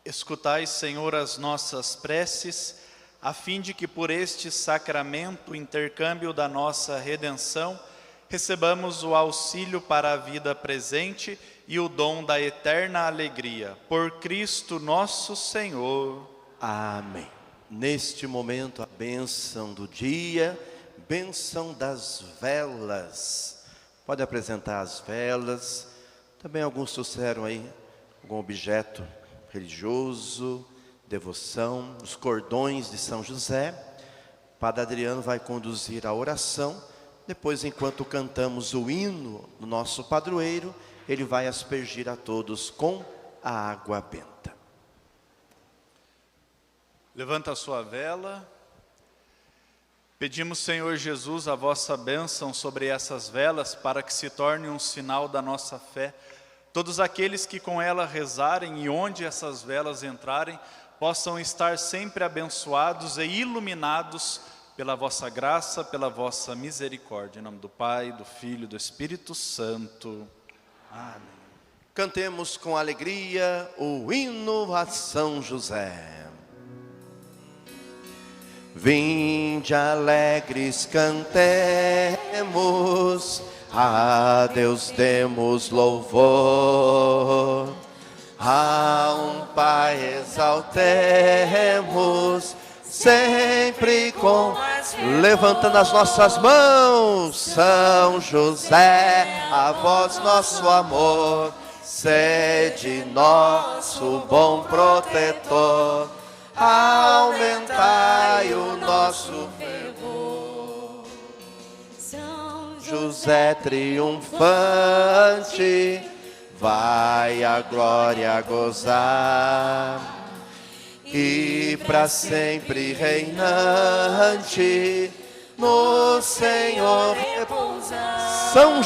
Escutai, Senhor, as nossas preces, a fim de que por este sacramento, intercâmbio da nossa redenção, recebamos o auxílio para a vida presente e o dom da eterna alegria. Por Cristo nosso Senhor. Amém. Neste momento, a bênção do dia, bênção das velas. Pode apresentar as velas. Também alguns trouxeram aí algum objeto religioso, devoção, os cordões de São José. O Padre Adriano vai conduzir a oração. Depois, enquanto cantamos o hino do nosso padroeiro, ele vai aspergir a todos com a água benta. Levanta a sua vela. Pedimos, Senhor Jesus, a vossa bênção sobre essas velas, para que se torne um sinal da nossa fé. Todos aqueles que com ela rezarem e onde essas velas entrarem, possam estar sempre abençoados e iluminados pela vossa graça, pela vossa misericórdia. Em nome do Pai, do Filho e do Espírito Santo. Amém. Cantemos com alegria o hino a São José. Vinde alegres cantemos, a Deus demos louvor, a um Pai exaltemos, sempre com, levantando as nossas mãos. São José, a vós nosso amor, sede nosso bom protetor, aumentai o nosso fervor. São José triunfante, vai a glória gozar, e para sempre reinante no Senhor repousar. São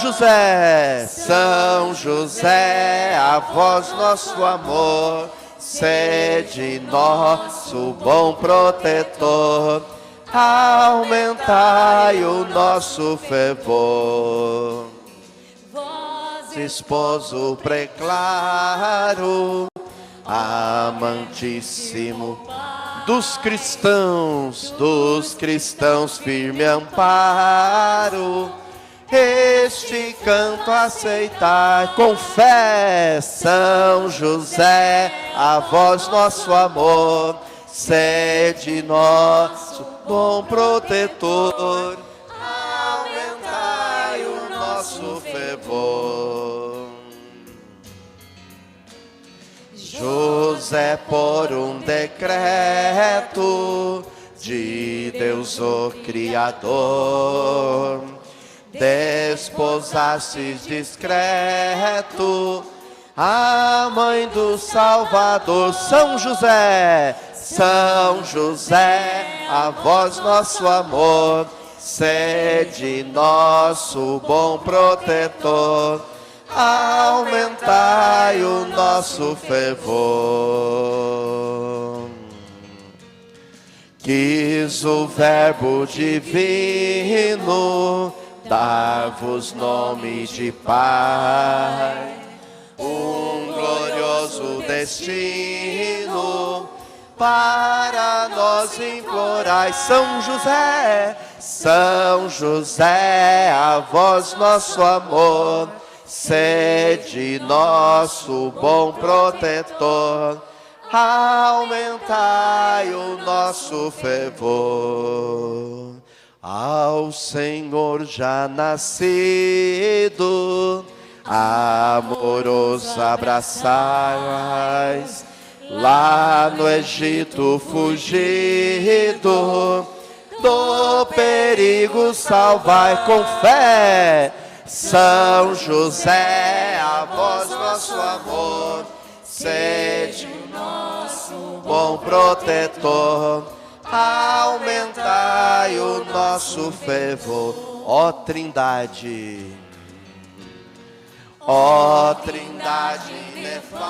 José, a vós nosso amor, sede nosso bom protetor, aumentai o nosso fervor. vós, Esposo preclaro, amantíssimo dos cristãos firme amparo, este canto aceitai com fé. São José, a vós nosso amor, sede nosso bom protetor, aumentai o nosso fervor. José, por um decreto de Deus o Criador, desposastes discreto a mãe do Salvador. São José, São José, a vós nosso amor, sede nosso bom protetor, aumentai o nosso fervor. Quis o Verbo divino dar-vos nome de Pai, um glorioso destino para nós implorai. São José, São José, a vós nosso amor, sede nosso bom protetor, aumentai o nosso fervor. Ao Senhor já nascido, amoroso abraçais, lá no Egito fugido, do perigo salvai com fé. São José, a vós nosso amor, sede nosso bom protetor, aumentai o nosso fervor. Ó Trindade, ó Trindade inefável,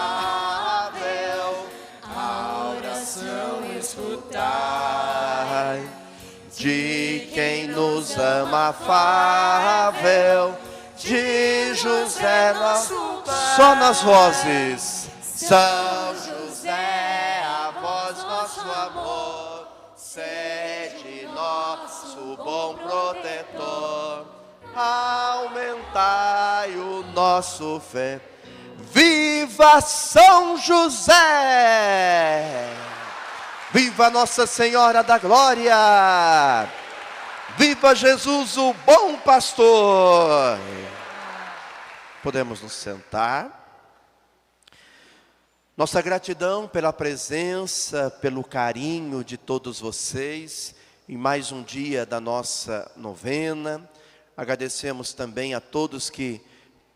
a oração escutai de quem nos ama afável, de José nosso Pai. Só nas vozes. São José, a vós nosso amor, sede nosso bom protetor, aumentai o nosso fé. Viva São José! Viva Nossa Senhora da Glória! Viva Jesus, o bom pastor! Podemos nos sentar. Nossa gratidão pela presença, pelo carinho de todos vocês em mais um dia da nossa novena. Agradecemos também a todos que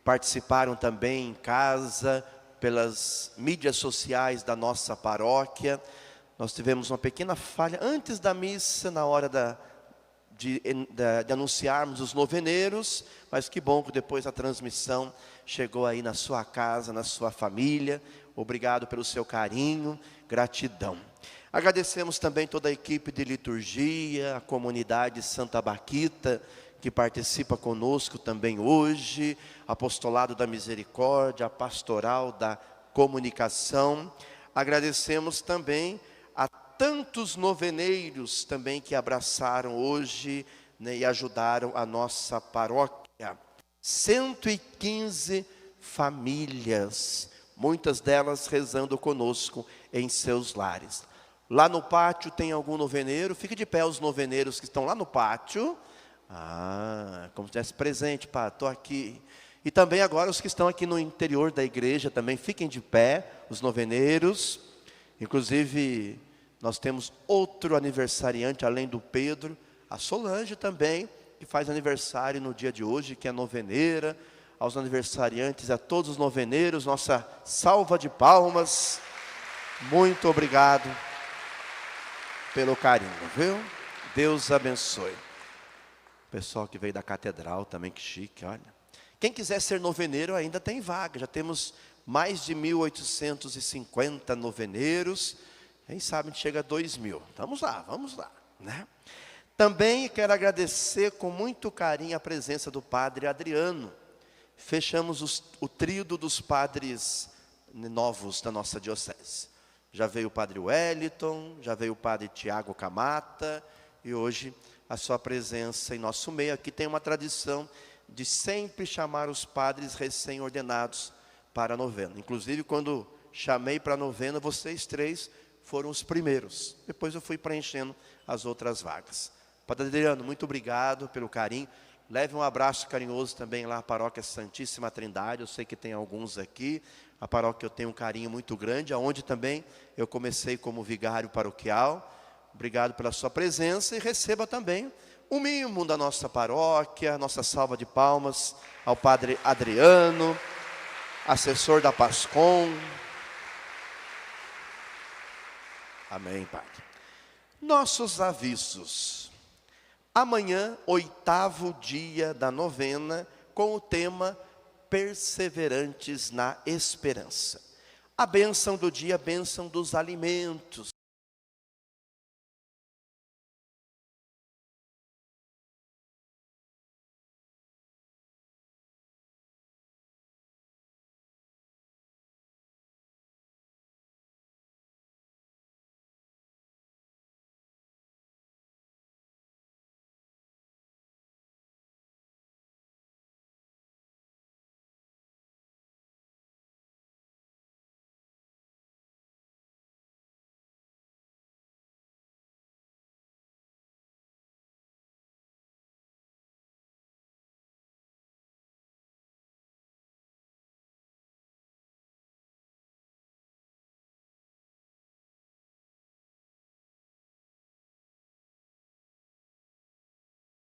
participaram também em casa, pelas mídias sociais da nossa paróquia. Nós tivemos uma pequena falha antes da missa, na hora de anunciarmos os noveneiros, mas que bom que depois a transmissão chegou aí na sua casa, na sua família. Obrigado pelo seu carinho, gratidão. Agradecemos também toda a equipe de liturgia, a comunidade Santa Baquita, que participa conosco também hoje, apostolado da misericórdia, a pastoral da comunicação. Agradecemos também a tantos noveneiros também que abraçaram hoje, né, e ajudaram a nossa paróquia. 115 famílias, muitas delas rezando conosco em seus lares. Lá no pátio tem algum noveneiro? Fique de pé os noveneiros que estão lá no pátio. Como se estivesse presente, pá, estou aqui. E também agora os que estão aqui no interior da igreja também fiquem de pé, os noveneiros. Inclusive, nós temos outro aniversariante além do Pedro, a Solange também, que faz aniversário no dia de hoje, que é noveneira. Aos aniversariantes, a todos os noveneiros, nossa salva de palmas. Muito obrigado pelo carinho, viu? Deus abençoe. Pessoal que veio da catedral também, que chique, olha. Quem quiser ser noveneiro ainda tem vaga, já temos mais de 1.850 noveneiros, quem sabe a gente chega a 2.000. Vamos lá, né? Também quero agradecer com muito carinho a presença do Padre Adriano. Fechamos o tríodo dos padres novos da nossa diocese. Já veio o Padre Wellington, já veio o Padre Tiago Camata, e hoje a sua presença em nosso meio. Aqui tem uma tradição de sempre chamar os padres recém-ordenados para a novena. Inclusive, quando chamei para a novena, vocês três foram os primeiros. Depois eu fui preenchendo as outras vagas. Padre Adriano, muito obrigado pelo carinho. Leve um abraço carinhoso também lá à Paróquia Santíssima Trindade. Eu sei que tem alguns aqui. A paróquia eu tenho um carinho muito grande, aonde também eu comecei como vigário paroquial. Obrigado pela sua presença e receba também o mimo da nossa paróquia, nossa salva de palmas ao Padre Adriano, assessor da Pascom. Amém, Padre. Nossos avisos. Amanhã, 8º dia da novena, com o tema Perseverantes na Esperança. A bênção do dia, a bênção dos alimentos.